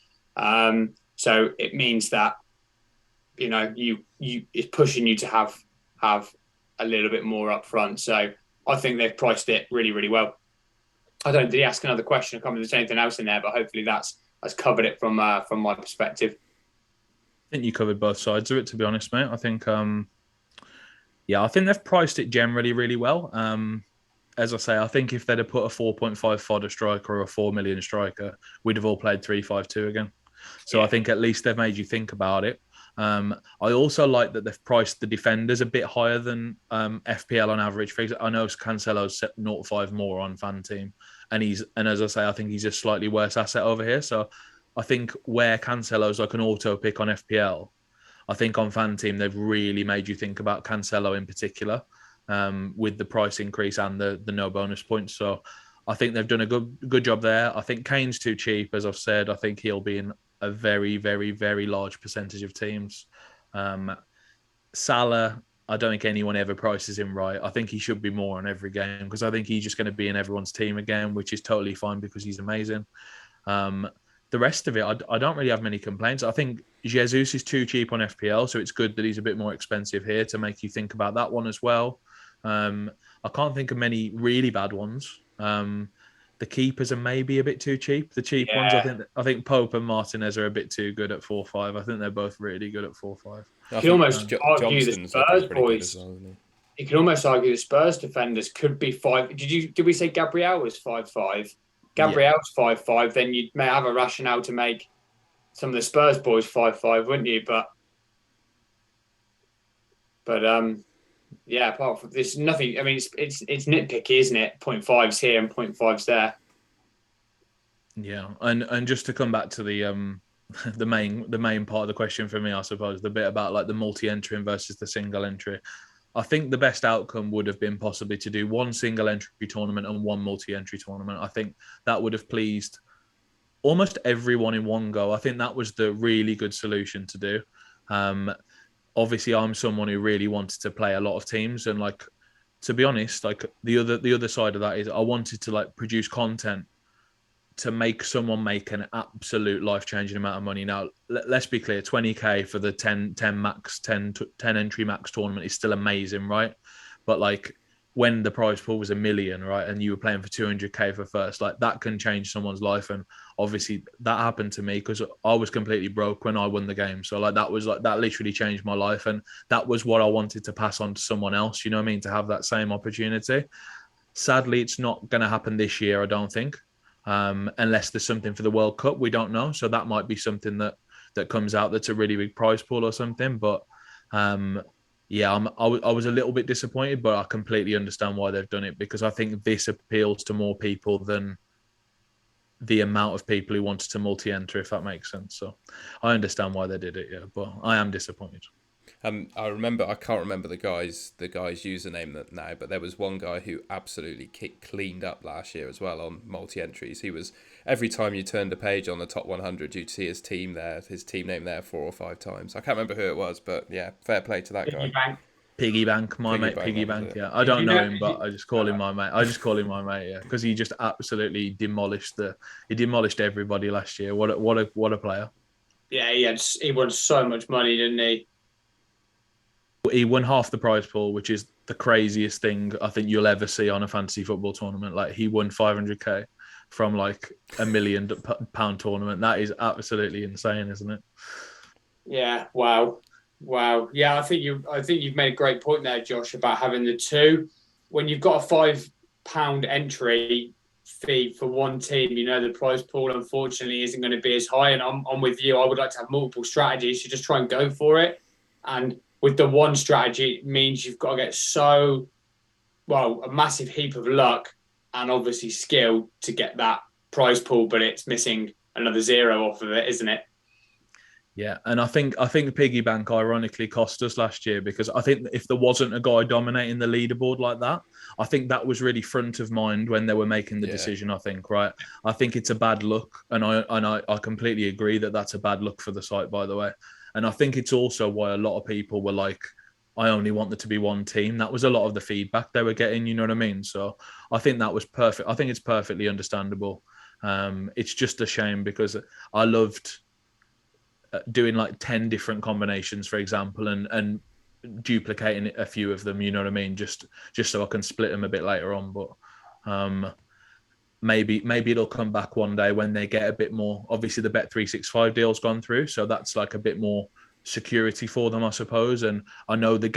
So it means that it's pushing you to have a little bit more up front. So I think they've priced it really, really well. Did he ask another question? I can't remember if there's anything else in there, but hopefully that's covered it from my perspective. I think you covered both sides of it, to be honest, mate. I think, I think they've priced it generally really well. as I say, I think if they'd have put a 4.5 fodder striker or a 4 million striker, we'd have all played 3-5-2 again. So I think at least they've made you think about it. I also like that they've priced the defenders a bit higher than FPL on average. For example, I know Cancelo's set 0.5 more on FanTeam, and as I say, I think he's a slightly worse asset over here. So I think where Cancelo's like an auto pick on FPL, I think on FanTeam they've really made you think about Cancelo in particular, with the price increase and the no bonus points. So I think they've done a good job there. I think Kane's too cheap, as I've said. I think he'll be in a very, very, very large percentage of teams. Salah, I don't think anyone ever prices him right. I think he should be more on every game because I think he's just going to be in everyone's team again, which is totally fine because he's amazing. The rest of it, I don't really have many complaints. I think Jesus is too cheap on FPL, so it's good that he's a bit more expensive here to make you think about that one as well. I can't think of many really bad ones. The keepers are maybe a bit too cheap. The cheap ones, I think Pope and Martinez are a bit too good at 4-5. I think they're both really good at 4-5. You can almost argue the Johnston's Spurs pretty good boys. as well, isn't he? You can almost argue the Spurs defenders could be 5. Did we say Gabriel was 5-5? Gabriel's 5-5. Then you may have a rationale to make some of the Spurs boys 5-5, wouldn't you? But yeah, apart from this, nothing. I mean, it's nitpicky, isn't it? 0.5s here and 0.5s there. Yeah, and just to come back to the the main part of the question for me, I suppose, the bit about like the multi-entry versus the single entry. I think the best outcome would have been possibly to do one single entry tournament and one multi-entry tournament. I think that would have pleased almost everyone in one go. I think that was the really good solution to do. Obviously, I'm someone who really wanted to play a lot of teams, and like, to be honest, like the other side of that is I wanted to like produce content to make someone make an absolute life-changing amount of money. Now, let's be clear, 20k for the 10 entry max tournament is still amazing, right? But like when the prize pool was $1 million, right, and you were playing for 200k for first, like that can change someone's life. And obviously that happened to me because I was completely broke when I won the game. So like that literally changed my life, and that was what I wanted to pass on to someone else, you know what I mean, to have that same opportunity. Sadly, it's not going to happen this year, I don't think. Unless there's something for the World Cup, we don't know. So that might be something that comes out that's a really big prize pool or something. But yeah, I was a little bit disappointed, but I completely understand why they've done it because I think this appeals to more people than the amount of people who wanted to multi-enter, if that makes sense. So I understand why they did it, yeah, but I am disappointed. I can't remember the guy's username now, but there was one guy who absolutely cleaned up last year as well on multi-entries. He was, every time you turned a page on the top 100, you'd see his team name there 4 or 5 times. I can't remember who it was, but yeah, fair play to that guy. Piggy Bank, my mate, Piggy Bank. Yeah, I don't know him, but I just call him my mate. Yeah, because he just absolutely demolished everybody last year. What a player! Yeah, he won so much money, didn't he? He won half the prize pool, which is the craziest thing I think you'll ever see on a fantasy football tournament. Like he won 500k from like £1 million tournament. That is absolutely insane, isn't it? Yeah. Wow. Yeah, I think you've made a great point there, Josh, about having the two. When you've got a £5 entry fee for one team, you know the prize pool unfortunately isn't going to be as high. And I'm with you. I would like to have multiple strategies to just try and go for it. And with the one strategy, it means you've got to get a massive heap of luck and obviously skill to get that prize pool, but it's missing another 0 off of it, isn't it? Yeah, and I think Piggy Bank ironically cost us last year because I think if there wasn't a guy dominating the leaderboard like that, I think that was really front of mind when they were making the decision. I think, right? I think it's a bad look, and I completely agree that that's a bad look for the site, by the way. And I think it's also why a lot of people were like, I only want there to be one team. That was a lot of the feedback they were getting, you know what I mean? So I think that was perfect. I think it's perfectly understandable. It's just a shame because I loved doing like 10 different combinations, for example, and duplicating a few of them, you know what I mean? Just so I can split them a bit later on. But maybe it'll come back one day when they get a bit more. Obviously, the Bet365 deal's gone through, so that's like a bit more security for them, I suppose. And I know the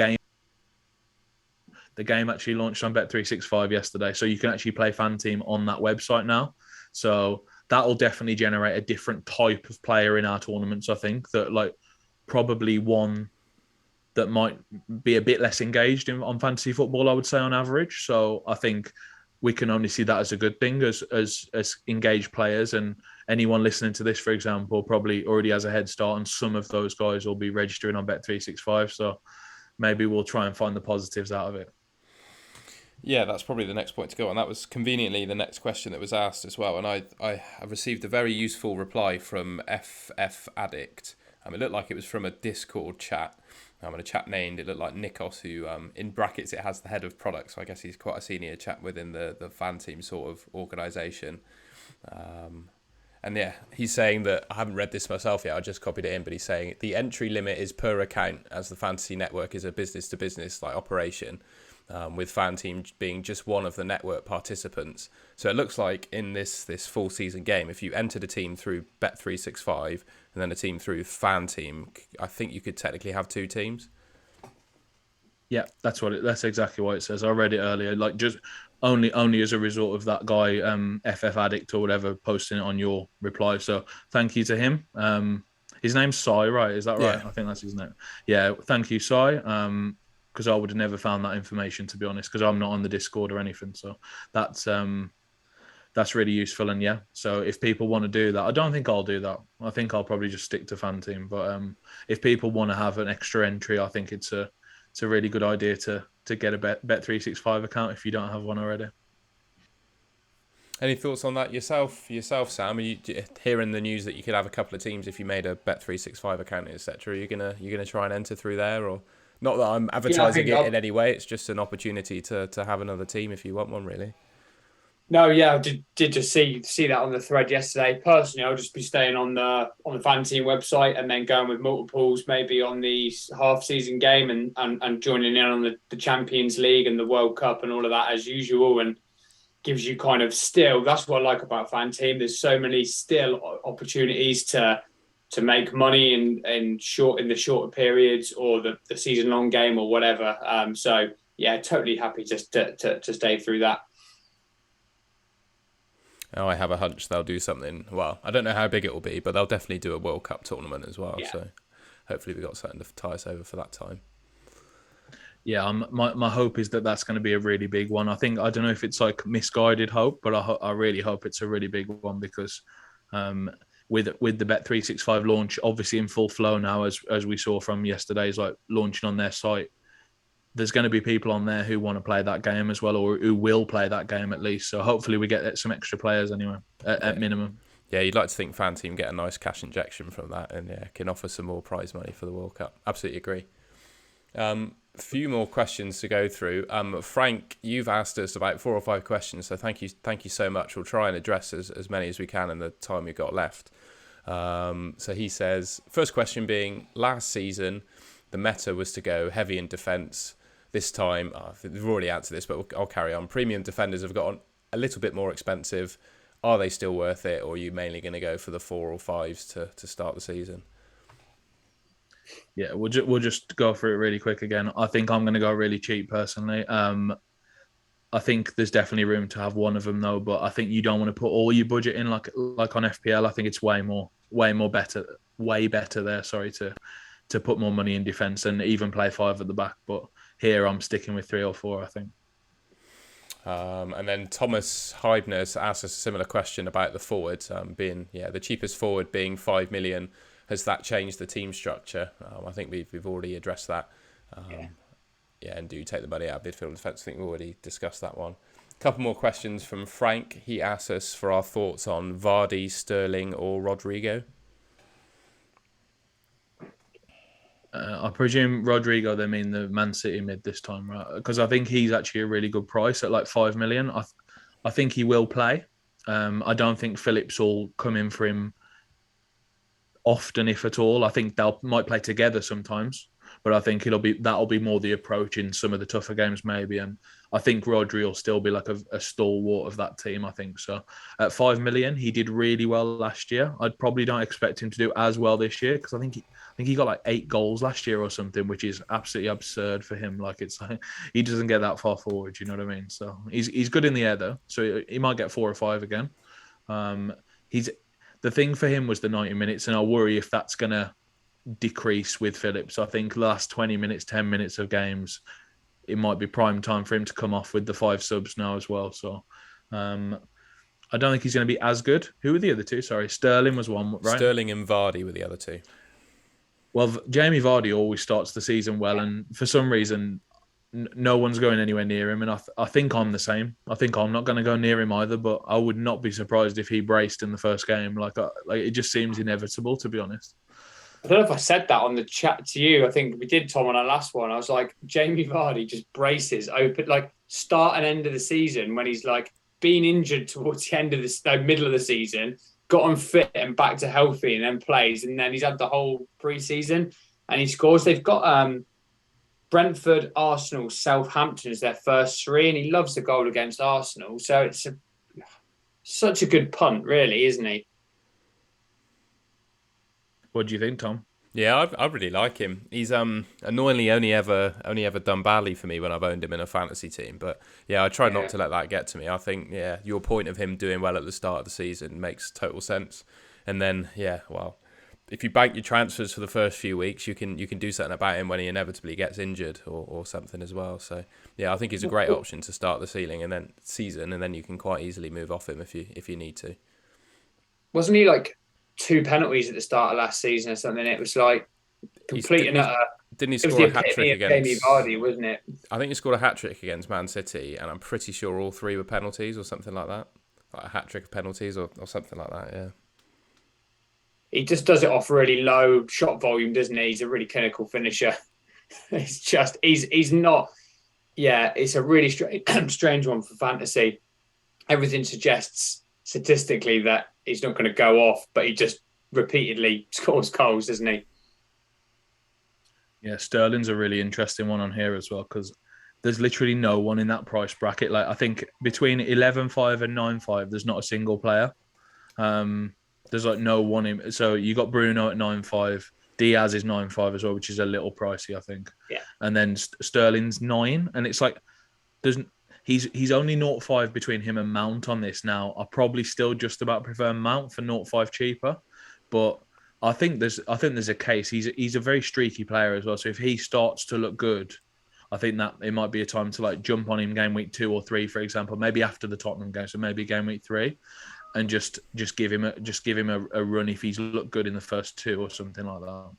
the game actually launched on Bet365 yesterday, so you can actually play FanTeam on that website now. So that will definitely generate a different type of player in our tournaments. I think that like probably one that might be a bit less engaged on fantasy football, I would say on average. So I think we can only see that as a good thing as engaged players. And anyone listening to this, for example, probably already has a head start, and some of those guys will be registering on Bet365. So maybe we'll try and find the positives out of it. Yeah, that's probably the next point to go on. That was conveniently the next question that was asked as well. And I have received a very useful reply from FF Addict. It looked like it was from a Discord chat. And a chat named, it looked like Nikos, who in brackets it has the head of product. So I guess he's quite a senior chap within the FanTeam sort of organisation. And yeah, he's saying that, I haven't read this myself yet, I just copied it in, but he's saying the entry limit is per account, as the Fantasy Network is a business to business like operation. With FanTeam being just one of the network participants. So it looks like in this full season game, if you entered a team through Bet365 and then a team through FanTeam, I think you could technically have two teams. Yeah, that's exactly what it says. I read it earlier, like just only as a result of that guy, FF Addict or whatever, posting it on your reply. So thank you to him. His name's Sai, right? Is that right? Yeah. I think that's his name. Yeah, thank you, Sai. Because I would have never found that information, to be honest, because I'm not on the Discord or anything. So that's really useful. And yeah, so if people want to do that, I don't think I'll do that. I think I'll probably just stick to FanTeam. But if people want to have an extra entry, I think it's a really good idea to get a Bet365 account if you don't have one already. Any thoughts on that yourself, Sam? Are you hearing the news that you could have a couple of teams if you made a Bet365 account, etc.? Are you gonna try and enter through there, or not that I'm advertising it in any way? It's just an opportunity to have another team if you want one, really. No, yeah, I did just see that on the thread yesterday. Personally, I'll just be staying on the FanTeam website and then going with multiples, maybe on the half season game and joining in on the Champions League and the World Cup and all of that as usual, and gives you kind of still. That's what I like about FanTeam. There's so many still opportunities to make money in the shorter periods or the season long game or whatever. So yeah, totally happy just to stay through that. Oh, I have a hunch they'll do something. Well, I don't know how big it will be, but they'll definitely do a World Cup tournament as well. Yeah. So hopefully we've got something to tie us over for that time. Yeah, my hope is that that's going to be a really big one. I don't know if it's like misguided hope, but I really hope it's a really big one because with the Bet365 launch, obviously in full flow now, as we saw from yesterday's like launching on their site, there's going to be people on there who want to play that game as well, or who will play that game at least. So hopefully we get some extra players anyway, at minimum. Yeah, you'd like to think FanTeam get a nice cash injection from that and can offer some more prize money for the World Cup. Absolutely agree. A few more questions to go through. Frank, you've asked us about 4 or 5 questions, so thank you so much. We'll try and address as many as we can in the time we've got left. So he says, first question being, last season, the meta was to go heavy in defence. This time, we've already answered this, but I'll carry on. Premium defenders have gotten a little bit more expensive. Are they still worth it, or are you mainly going to go for the 4 or 5s to start the season? Yeah, we'll just go through it really quick again. I think I'm going to go really cheap personally. I think there's definitely room to have one of them though, but I think you don't want to put all your budget in like on FPL. I think it's way better there. Sorry, to put more money in defence and even play 5 at the back. But here I'm sticking with 3 or 4, I think. And then Thomas Heibner asked us a similar question about the forwards being the cheapest forward being 5 million. Has that changed the team structure? I think we've already addressed that. And do you take the money out of midfield and defence? I think we've already discussed that one. A couple more questions from Frank. He asks us for our thoughts on Vardy, Sterling or Rodrigo. I presume Rodrigo, they mean the Man City mid this time, right? Because I think he's actually a really good price at like 5 million. I think he will play. I don't think Phillips will come in for him often, if at all. I think they might play together sometimes, but I think that'll be more the approach in some of the tougher games maybe. And I think Rodri will still be like a stalwart of that team. I think so. At 5 million, he did really well last year. I probably don't expect him to do as well this year because I think he got like 8 goals last year or something, which is absolutely absurd for him. Like it's like he doesn't get that far forward. You know what I mean? So he's good in the air though, so he might get 4 or 5 again. He's the thing for him was the 90 minutes, and I worry if that's gonna decrease with Phillips. I think last 20 minutes, 10 minutes of games, it might be prime time for him to come off with the 5 subs now as well. So I don't think he's going to be as good. Who were the other two? Sorry, Sterling was one, right? Sterling and Vardy were the other two. Well, Jamie Vardy always starts the season well, and for some reason, no one's going anywhere near him. And I think I'm the same. I think I'm not going to go near him either. But I would not be surprised if he braced in the first game. Like it just seems inevitable, to be honest. I don't know if I said that on the chat to you. I think we did, Tom, on our last one. I was like, Jamie Vardy just braces open, like start and end of the season when he's like been injured towards the end of the middle of the season, gotten fit and back to healthy, and then plays, and then he's had the whole pre-season and he scores. They've got Brentford, Arsenal, Southampton as their first 3, and he loves the goal against Arsenal. So it's such a good punt, really, isn't he? What do you think, Tom? Yeah, I really like him. He's annoyingly only ever done badly for me when I've owned him in a fantasy team. But yeah, I try not to let that get to me. I think your point of him doing well at the start of the season makes total sense. And then if you bank your transfers for the first few weeks, you can do something about him when he inevitably gets injured or something as well. So yeah, I think he's a great option to start the season, and then you can quite easily move off him if you need to. Wasn't he like 2 penalties at the start of last season or something? It was like complete and utter. Didn't he score a hat trick against Jamie Vardy, wasn't it? I think he scored a hat trick against Man City, and I'm pretty sure all 3 were penalties or something like that. Like a hat trick of penalties or something like that, yeah. He just does it off really low shot volume, doesn't he? He's a really clinical finisher. It's just, he's not, it's a really strange one for fantasy. Everything suggests statistically that he's not going to go off, but he just repeatedly scores goals, doesn't he? Yeah, Sterling's a really interesting one on here as well because there's literally no one in that price bracket. Like I think between 11.5 and 9.5, there's not a single player. There's like no one in. So you got Bruno at 9.5. Diaz is 9.5 as well, which is a little pricey, I think. Yeah. And then Sterling's 9, and it's like he's only 0.5 between him and Mount on this now. I probably still just about prefer Mount for 0.5 cheaper, but I think there's a case. He's a very streaky player as well. So if he starts to look good, I think that it might be a time to like jump on him game week 2 or 3, for example, maybe after the Tottenham game, so maybe game week 3, and just give him a run if he's looked good in the first 2 or something like that.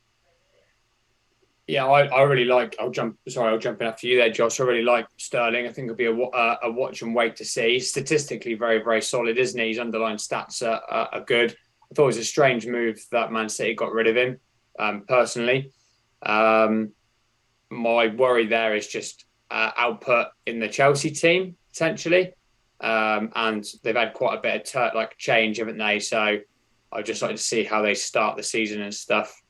Yeah, I really like. I'll jump in after you there, Josh. I really like Sterling. I think it'll be a watch and wait to see. Statistically, very, very solid, isn't he? His underlying stats are good. I thought it was a strange move that Man City got rid of him. Personally, my worry there is just output in the Chelsea team potentially, and they've had quite a bit of change, haven't they? So I'd just like to see how they start the season and stuff.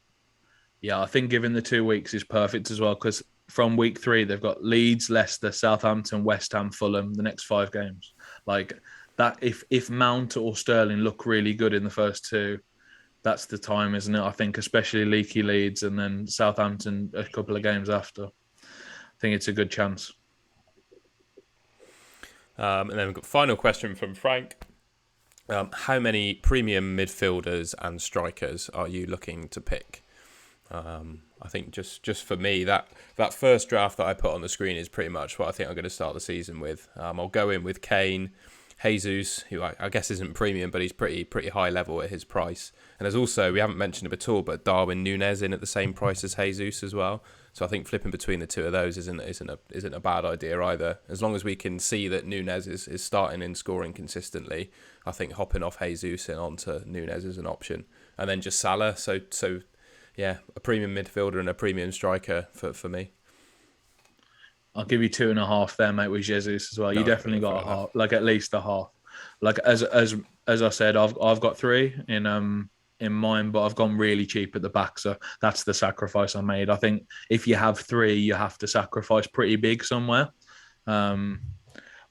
Yeah, I think giving the 2 weeks is perfect as well because from week 3 they've got Leeds, Leicester, Southampton, West Ham, Fulham. The next 5 games, like that. If Mount or Sterling look really good in the first 2, that's the time, isn't it? I think especially leaky Leeds and then Southampton a couple of games after. I think it's a good chance. And then we've got final question from Frank. How many premium midfielders and strikers are you looking to pick? I think just for me, that first draft that I put on the screen is pretty much what I think I'm going to start the season with. I'll go in with Kane, Jesus, who I guess isn't premium, but he's pretty high level at his price. And there's also, we haven't mentioned him at all, but Darwin Núñez in at the same price as Jesus as well. So I think flipping between the two of those isn't a bad idea either. As long as we can see that Núñez is starting and scoring consistently, I think hopping off Jesus and onto Núñez is an option. And then just Salah. So yeah, a premium midfielder and a premium striker for me. I'll give you 2.5 there, mate, with Jesus as well. No, you definitely got a half, like at least a half. Like as I said, I've got 3 in in mind, but I've gone really cheap at the back. So that's the sacrifice I made. I think if you have three, you have to sacrifice pretty big somewhere. Um,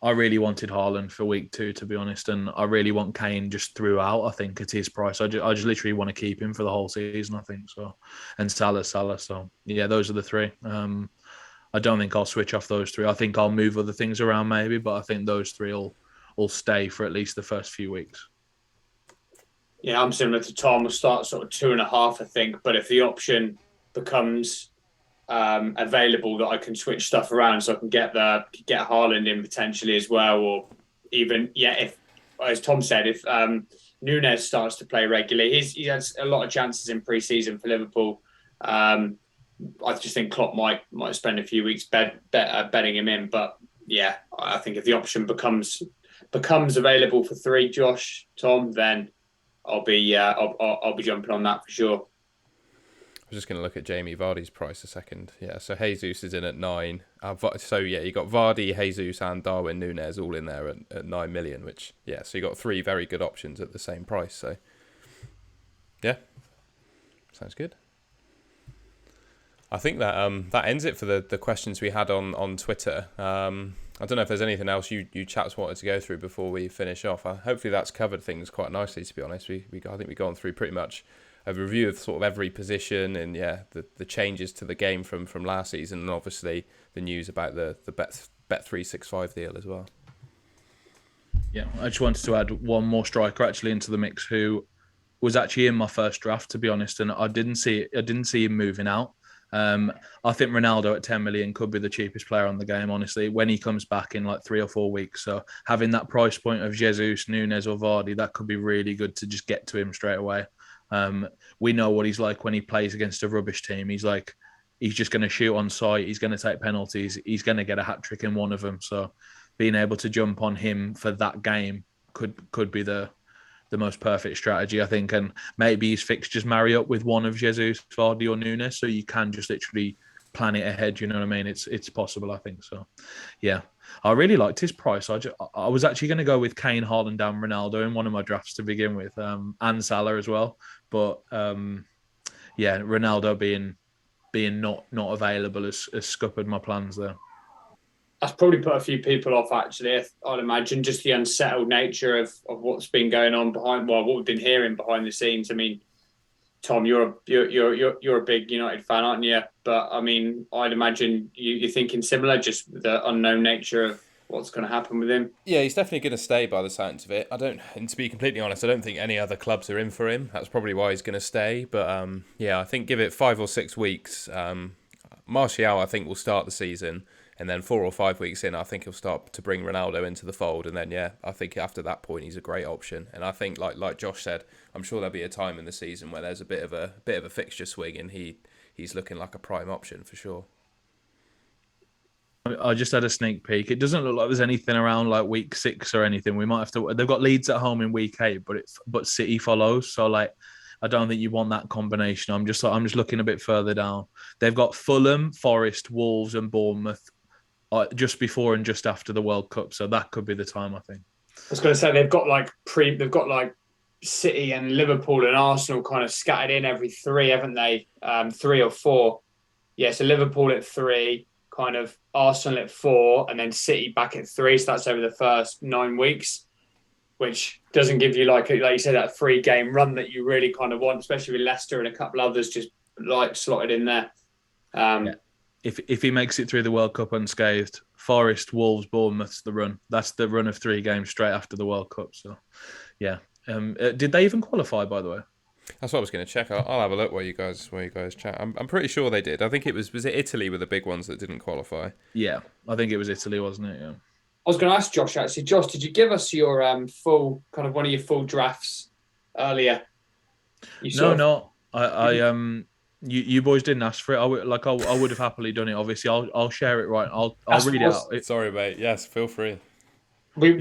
I really wanted Haaland for week 2, to be honest, and I really want Kane just throughout. I think at his price, I just literally want to keep him for the whole season. I think so, and Salah. So yeah, those are the three. I don't think I'll switch off those three. I think I'll move other things around maybe, but I think those three will stay for at least the first few weeks. Yeah, I'm similar to Tom. We'll start sort of 2.5, I think. But if the option becomes available that I can switch stuff around, so I can get Haaland in potentially as well, or even if, as Tom said, if Nunes starts to play regularly, he has a lot of chances in pre-season for Liverpool. I just think Klopp might spend a few weeks betting him in, but yeah, I think if the option becomes available for 3, Josh, Tom, then I'll be jumping on that for sure. I'm just going to look at Jamie Vardy's price a second. Yeah, so Jesus is in at 9. So yeah, you got Vardy, Jesus, and Darwin Núñez all in there at 9 million. Which so you got 3 very good options at the same price. So yeah, sounds good. I think that that ends it for the questions we had on Twitter. I don't know if there's anything else you chaps wanted to go through before we finish off. Hopefully that's covered things quite nicely, to be honest. I think we've gone through pretty much a review of sort of every position and the changes to the game from last season, and obviously the news about the Bet365 deal as well. Yeah, I just wanted to add one more striker actually into the mix who was actually in my first draft, to be honest, and I didn't see him moving out. I think Ronaldo at 10 million could be the cheapest player on the game, honestly, when he comes back in like 3 or 4 weeks. So having that price point of Jesus, Núñez or Vardy, that could be really good to just get to him straight away. We know what he's like when he plays against a rubbish team. He's just going to shoot on sight. He's going to take penalties. He's going to get a hat trick in one of them. So being able to jump on him for that game could be the most perfect strategy, I think. And maybe his fixtures marry up with one of Jesus, Vardy or Núñez, so you can just literally plan it ahead. You know what I mean? It's possible, I think. So yeah, I really liked his price. I was actually going to go with Kane, Haaland, and Ronaldo in one of my drafts to begin with, and Salah as well. But Ronaldo being not available has scuppered my plans there. That's probably put a few people off, actually. I'd imagine just the unsettled nature of what's been going on what we've been hearing behind the scenes. I mean, Tom, you're a big United fan, aren't you? But I mean, I'd imagine you're thinking similar, just the unknown nature of what's going to happen with him. Yeah, he's definitely going to stay by the sounds of it. And to be completely honest, I don't think any other clubs are in for him. That's probably why he's going to stay. But I think give it 5 or 6 weeks. Martial, I think, will start the season. And then 4 or 5 weeks in, I think he'll start to bring Ronaldo into the fold. And then, I think after that point, he's a great option. And I think, like Josh said, I'm sure there'll be a time in the season where there's a bit of a fixture swing, and he's looking like a prime option for sure. I just had a sneak peek. It doesn't look like there's anything around like week 6 or anything. We might have to. They've got Leeds at home in week 8, but City follows. So like, I don't think you want that combination. I'm just looking a bit further down. They've got Fulham, Forest, Wolves, and Bournemouth just before and just after the World Cup. So that could be the time, I think. I was going to say they've got like City and Liverpool and Arsenal kind of scattered in every 3, haven't they? 3 or 4. Yeah, so Liverpool at 3, kind of Arsenal at 4, and then City back at 3. So that's over the first 9 weeks, which doesn't give you like you said, that 3-game run that you really kind of want, especially with Leicester and a couple others just like slotted in there. If he makes it through the World Cup unscathed, Forest, Wolves, Bournemouth's the run. That's the run of 3 games straight after the World Cup. So, yeah. Did they even qualify, by the way? That's what I was going to check. I'll have a look while you guys chat. I'm pretty sure they did. I think it was it Italy were the big ones that didn't qualify. Yeah, I think it was Italy, wasn't it? Yeah. I was going to ask Josh, actually. Josh, did you give us your full kind of one of your full drafts earlier? No. You boys didn't ask for it. I would have happily done it. Obviously, I'll share it. Right, I'll read it out. Sorry, mate. Yes, feel free. We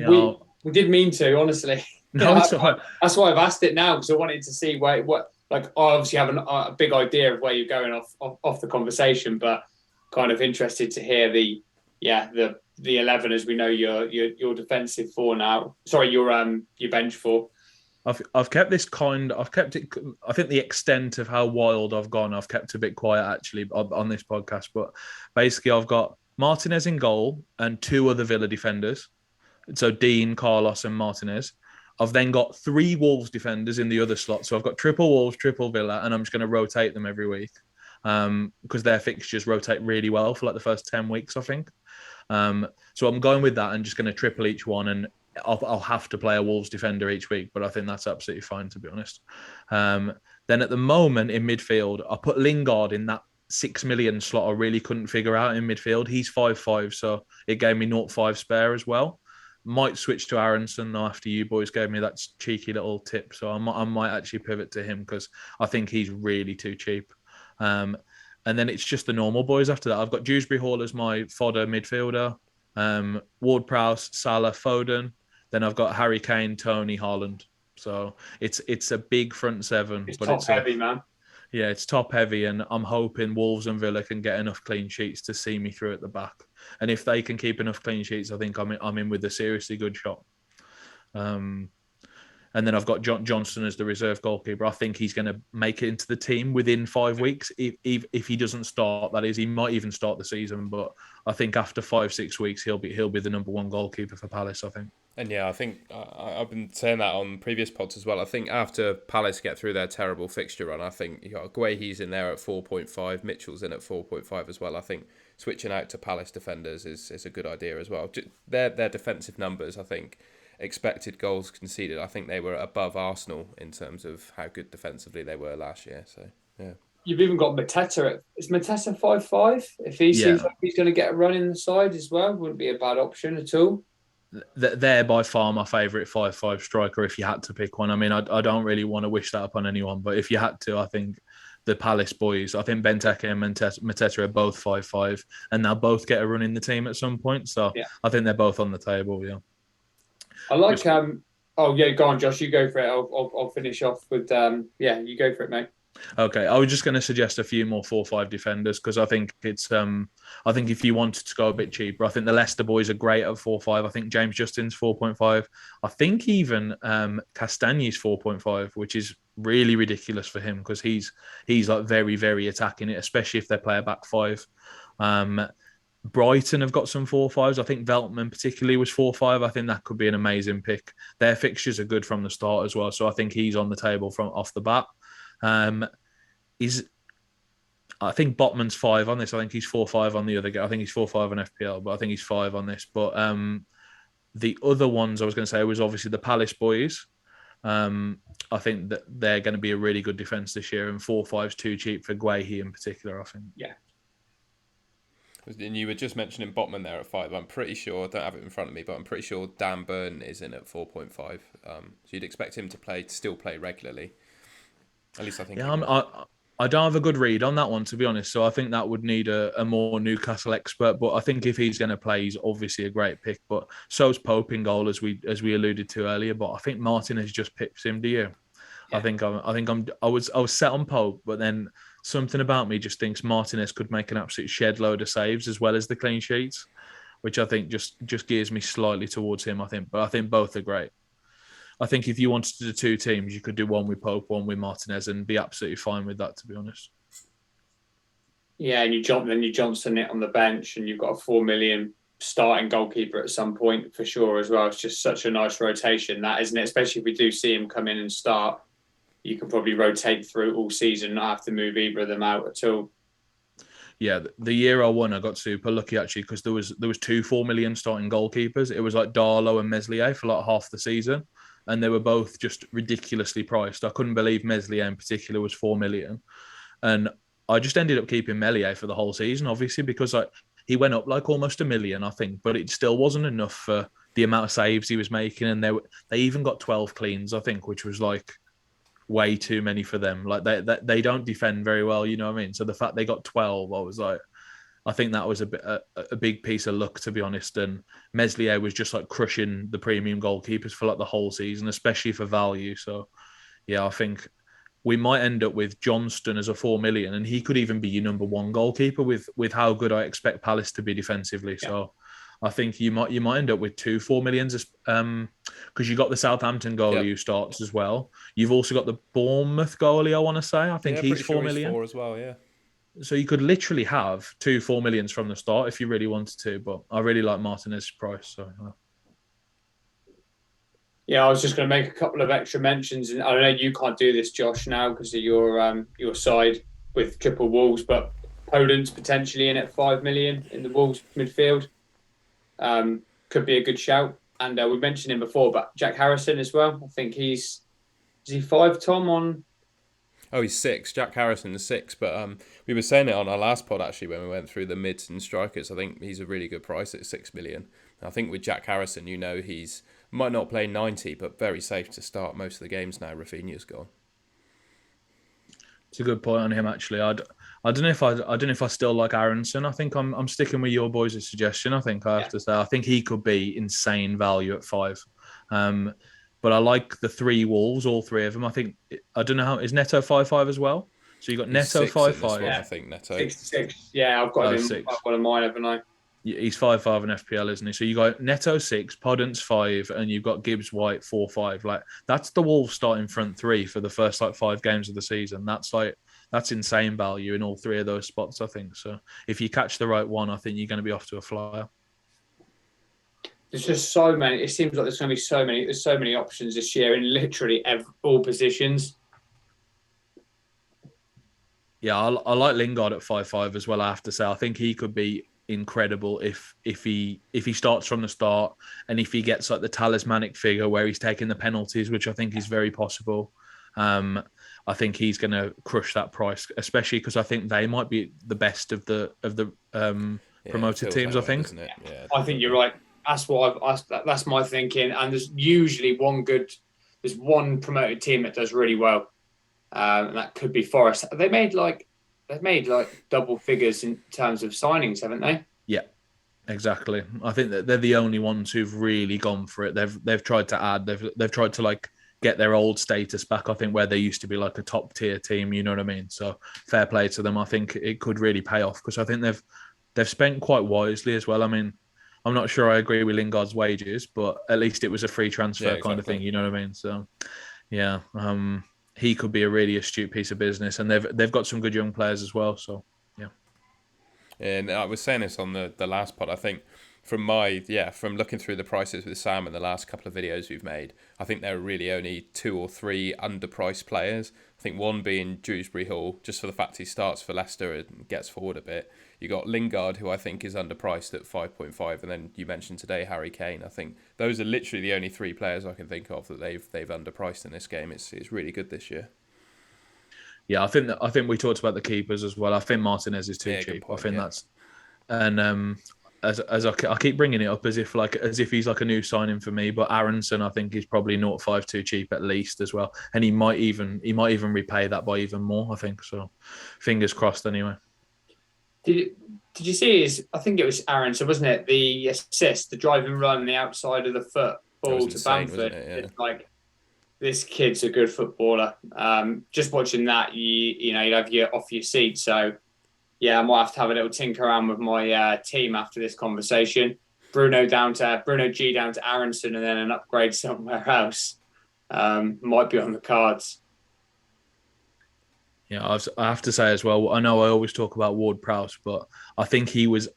did mean to, honestly. No, it's all right. That's why I've asked it now, because I wanted to see what. Like, I obviously have a big idea of where you're going off the conversation, but kind of interested to hear the 11, as we know your defensive 4 now. Sorry, your bench 4. I've kept this I've kept it. I think the extent of how wild I've gone, I've kept a bit quiet actually on this podcast. But basically, I've got Martinez in goal and two other Villa defenders. So Dean, Carlos, and Martinez. I've then got three Wolves defenders in the other slot. So I've got triple Wolves, triple Villa, and I'm just going to rotate them every week because their fixtures rotate really well for like the first 10 weeks, I think. So I'm going with that and just going to triple each one, and I'll have to play a Wolves defender each week, but I think that's absolutely fine, to be honest. Then at the moment in midfield, I put Lingard in that 6 million slot. I really couldn't figure out in midfield. He's 5.5, so it gave me 0.5 spare as well. Might switch to Aronson after you boys gave me that cheeky little tip, so I might actually pivot to him because I think he's really too cheap. And then it's just the normal boys after that. I've got Dewsbury Hall as my fodder midfielder, Ward-Prowse, Salah, Foden. Then I've got Harry Kane, Tony, Haaland. So it's a big front seven, It's but top heavy, man. Yeah, it's top heavy, and I'm hoping Wolves and Villa can get enough clean sheets to see me through at the back. And if they can keep enough clean sheets, I think I'm in with a seriously good shot. And then I've got Johnston as the reserve goalkeeper. I think he's going to make it into the team within 5 weeks. If he doesn't start, that is, he might even start the season. But I think after 5-6 weeks, he'll be the number one goalkeeper for Palace, I think. And yeah, I think I've been saying that on previous pods as well. I think after Palace get through their terrible fixture run, I think Guehi's in there at 4.5, Mitchell's in at 4.5 as well. I think switching out to Palace defenders is a good idea as well. Their defensive numbers, I think, expected goals conceded, I think they were above Arsenal in terms of how good defensively they were last year. So yeah. You've even got Mateta. Is Mateta 5.5? If he seems like he's going to get a run in the side as well, wouldn't be a bad option at all. They're by far my favourite 5.5 striker if you had to pick one. I mean, I don't really want to wish that upon anyone, but if you had to, I think the Palace boys, I think Benteke and Mateta are both 5.5, and they'll both get a run in the team at some point. So yeah. I think they're both on the table, yeah. I like oh yeah, go on, Josh. You go for it. I'll finish off with you go for it, mate. Okay, I was just going to suggest a few more 4.5 defenders because I think it's I think if you wanted to go a bit cheaper, I think the Leicester boys are great at 4.5. I think James Justin's 4.5. I think even Castagne's 4.5, which is really ridiculous for him because he's like very, very attacking it, especially if they play a back five. Brighton have got some 4.5s. I think Veltman particularly was 4.5. I think that could be an amazing pick. Their fixtures are good from the start as well, so I think he's on the table from off the bat. I think Botman's 5 on this. I think he's 4.5 on the other. I think he's 4.5 on FPL, but I think he's 5 on this. But the other ones I was going to say was obviously the Palace boys. I think that they're going to be a really good defence this year, and 4.5 is too cheap for Guehi in particular, I think. Yeah. And you were just mentioning Botman there at 5. I'm pretty sure, I don't have it in front of me, but I'm pretty sure Dan Burn is in at 4.5. So you'd expect him to still play regularly. At least I think. Yeah, I don't have a good read on that one, to be honest. So I think that would need a more Newcastle expert. But I think if he's going to play, he's obviously a great pick. But so's Pope in goal, as we alluded to earlier. But I think Martinez just pips him. Do you? Yeah. I was set on Pope, but then something about me just thinks Martinez could make an absolute shed load of saves as well as the clean sheets, which I think just gears me slightly towards him. But I think both are great. I think if you wanted to do 2 teams, you could do one with Pope, one with Martinez, and be absolutely fine with that, to be honest. Yeah, and you Johnson it on the bench, and you've got a 4 million starting goalkeeper at some point for sure as well. It's just such a nice rotation, that isn't it? Especially if we do see him come in and start, you can probably rotate through all season, not have to move either of them out at all. Yeah, the year I won, I got super lucky actually because there was 2 4 million starting goalkeepers. It was like Darlow and Meslier for like half the season, and they were both just ridiculously priced. I couldn't believe Meslier in particular was 4 million, and I just ended up keeping Meslier for the whole season, obviously because he went up like almost $1 million, I think, but it still wasn't enough for the amount of saves he was making, and they even got 12 cleans, I think, which was like way too many for them. Like they don't defend very well, you know what I mean? So the fact they got 12, I was like, I think that was a big piece of luck, to be honest. And Meslier was just like crushing the premium goalkeepers for like the whole season, especially for value. So yeah, I think we might end up with Johnston as a 4 million, and he could even be your number one goalkeeper with how good I expect Palace to be defensively. Yeah. So I think you might end up with 4 millions, because you got the Southampton goalie who starts as well. You've also got the Bournemouth goalie. I want to say, I think he's pretty 4 sure million. He's 4 as well. Yeah. So you could literally have 4 millions from the start if you really wanted to. But I really like Martinez's price. So. Yeah, I was just going to make a couple of extra mentions, and I know you can't do this, Josh, now because of your side with triple Wolves, but Poland's potentially in at 5 million in the Wolves midfield. Could be a good shout. And we mentioned him before, but Jack Harrison as well. I think is he 5, Tom, on? Oh, he's 6. Jack Harrison is 6. But we were saying it on our last pod actually when we went through the mids and strikers. I think he's a really good price at 6 million. And I think with Jack Harrison, he's might not play 90, but very safe to start most of the games now. Rafinha's gone. It's a good point on him actually. I don't know if I still like Aronson. I think I'm sticking with your boys' suggestion. I think I have to say I think he could be insane value at 5. But I like the 3 Wolves, all 3 of them. I don't know how is Neto 5-5 as well. So you got He's Neto 5-5. Yeah. I think Neto 6. Yeah, I've got him. 6. I've got mine, haven't I? He's 5-5 in FPL, isn't he? So you got Neto 6, Podence 5, and you've got Gibbs White 4-5. Like that's the Wolves starting front 3 for the first 5 games of the season. That's insane value in all 3 of those spots, I think. So if you catch the right one, I think you're going to be off to a flyer. There's just so many. It seems like there's going to be so many. There's so many options this year in literally all positions. Yeah, I like Lingard at 5-5 as well. I have to say, I think he could be incredible if he starts from the start and if he gets like the talismanic figure where he's taking the penalties, which I think is very possible. I think he's going to crush that price, especially because I think they might be the best of the promoted teams. I think. Isn't it? Yeah, I think you're right. That's what that's my thinking. And there's usually there's one promoted team that does really well, and that could be Forest. They've made like double figures in terms of signings, haven't they? Yeah, exactly. I think that they're the only ones who've really gone for it. They've tried to add. They've tried to like get their old status back. I think where they used to be like a top tier team. You know what I mean? So fair play to them. I think it could really pay off because I think they've spent quite wisely as well. I mean, I'm not sure I agree with Lingard's wages, but at least it was a free transfer kind of thing. You know what I mean? So yeah, he could be a really astute piece of business, and they've got some good young players as well. So yeah. And I was saying this on the last pod. I think from looking through the prices with Sam and the last couple of videos we've made, I think there are really only 2 or 3 underpriced players. I think one being Dewsbury Hall, just for the fact he starts for Leicester and gets forward a bit. You got Lingard, who I think is underpriced at 5.5, and then you mentioned today Harry Kane. I think those are literally the only 3 players I can think of that they've underpriced in this game. It's really good this year. Yeah, I think we talked about the keepers as well. I think Martinez is too cheap. Point, I think that's and as I keep bringing it up as if he's like a new signing for me, but Aronson I think is probably 0.5 too cheap at least as well, and he might even repay that by even more. I think so. Fingers crossed. Anyway. Did you see I think it was Aronson, wasn't it? The assist, the driving run on the outside of the foot ball to Bamford. It's like this kid's a good footballer. Just watching that, you'd have you off your seat. So yeah, I might have to have a little tinker around with my team after this conversation. Bruno G down to Aronson, and then an upgrade somewhere else might be on the cards. Yeah, I have to say as well. I know I always talk about Ward-Prowse, but I think he was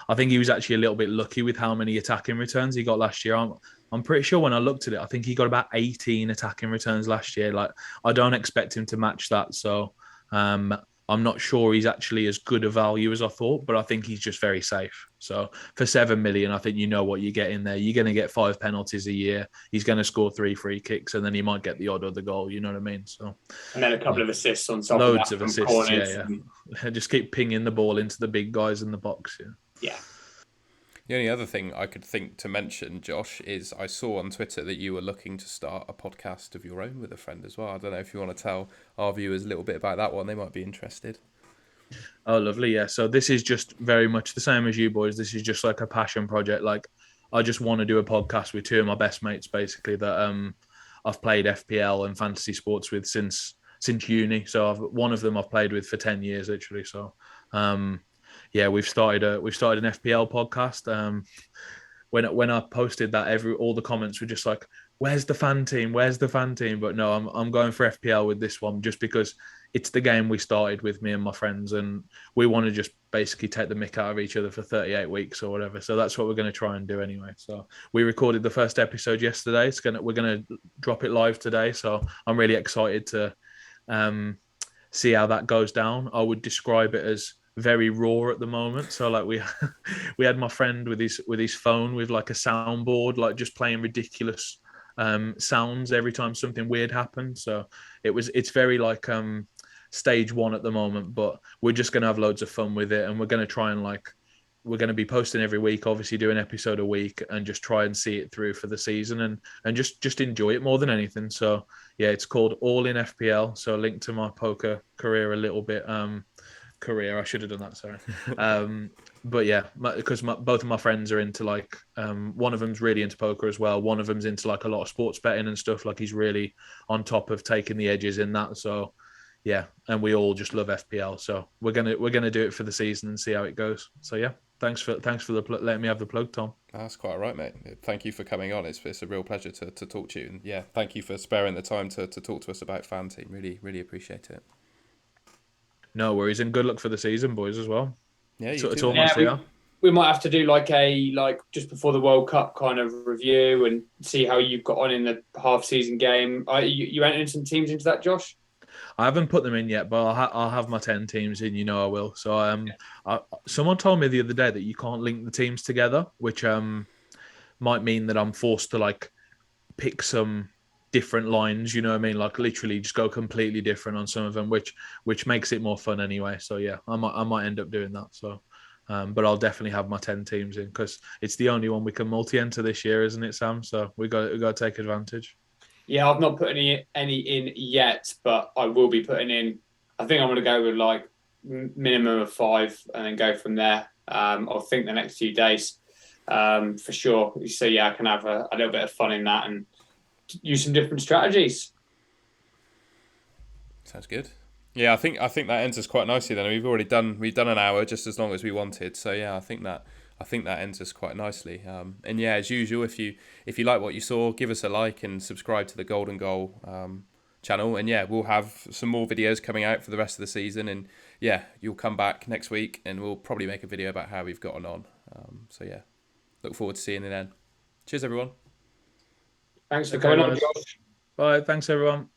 actually a little bit lucky with how many attacking returns he got last year. I'm pretty sure when I looked at it, I think he got about 18 attacking returns last year. Like I don't expect him to match that, so I'm not sure he's actually as good a value as I thought, but I think he's just very safe. So for 7 million, I think you know what you get in there. You're going to get 5 penalties a year. He's going to score 3 free kicks, and then he might get the odd other goal. You know what I mean? So and then a couple of assists on top. Loads of assists. Yeah. Just keep pinging the ball into the big guys in the box. Yeah. The only other thing I could think to mention, Josh, is I saw on Twitter that you were looking to start a podcast of your own with a friend as well. I don't know if you want to tell our viewers a little bit about that one. They might be interested. Oh, lovely. Yeah. So this is just very much the same as you boys. This is just like a passion project. Like I just want to do a podcast with 2 of my best mates, basically, that I've played FPL and fantasy sports with since uni. So one of them I've played with for 10 years, literally. So yeah, we've started an FPL podcast. When I posted that, all the comments were just like, "Where's the fan team? Where's the fan team?" But no, I'm going for FPL with this one just because it's the game we started with, me and my friends, and we want to just basically take the mick out of each other for 38 weeks or whatever. So that's what we're going to try and do anyway. So we recorded the first episode yesterday. We're gonna drop it live today. So I'm really excited to um, see how that goes down. I would describe it as very raw at the moment. So like we had my friend with his phone with like a soundboard, like just playing ridiculous sounds every time something weird happened. So it's very like stage one at the moment, but we're just gonna have loads of fun with it, and we're gonna try and like we're going to be posting every week, obviously do an episode a week, and just try and see it through for the season, and just enjoy it more than anything. So yeah, it's called All in FPL. So a link to my poker career a little bit. Career, I should have done that. Sorry. But yeah, because both of my friends are into like one of them's really into poker as well. One of them's into like a lot of sports betting and stuff. Like he's really on top of taking the edges in that. So yeah, and we all just love FPL. So we're gonna do it for the season and see how it goes. So yeah, thanks for letting me have the plug, Tom. That's quite all right, mate. Thank you for coming on. It's a real pleasure to talk to you. And yeah, thank you for sparing the time to talk to us about FanTeam. Really, really appreciate it. No worries, and good luck for the season, boys, as well. Yeah, you So it's too, mate. almost here. We might have to do like just before the World Cup kind of review and see how you've got on in the half season game. You entering some teams into that, Josh? I haven't put them in yet, but I'll have my 10 teams in. You know I will. So someone told me the other day that you can't link the teams together, which might mean that I'm forced to like pick some different lines. You know what I mean? Like literally just go completely different on some of them, which makes it more fun anyway. So yeah, I might end up doing that. So. But I'll definitely have my 10 teams in because it's the only one we can multi-enter this year, isn't it, Sam? So we got to take advantage. Yeah, I've not put any in yet, but I will be putting in. I think I'm going to go with like minimum of 5 and then go from there. I'll think the next few days for sure. So yeah, I can have a little bit of fun in that and use some different strategies. Sounds good. Yeah, I think that ends us quite nicely. Then we've done an hour just as long as we wanted. So yeah, I think that ends us quite nicely. And yeah, as usual, if you like what you saw, give us a like and subscribe to the Golden Goal channel. And yeah, we'll have some more videos coming out for the rest of the season. And yeah, you'll come back next week and we'll probably make a video about how we've gotten on. So yeah, look forward to seeing you then. Cheers, everyone. Thanks for coming on, guys. Josh. Bye. Thanks, everyone.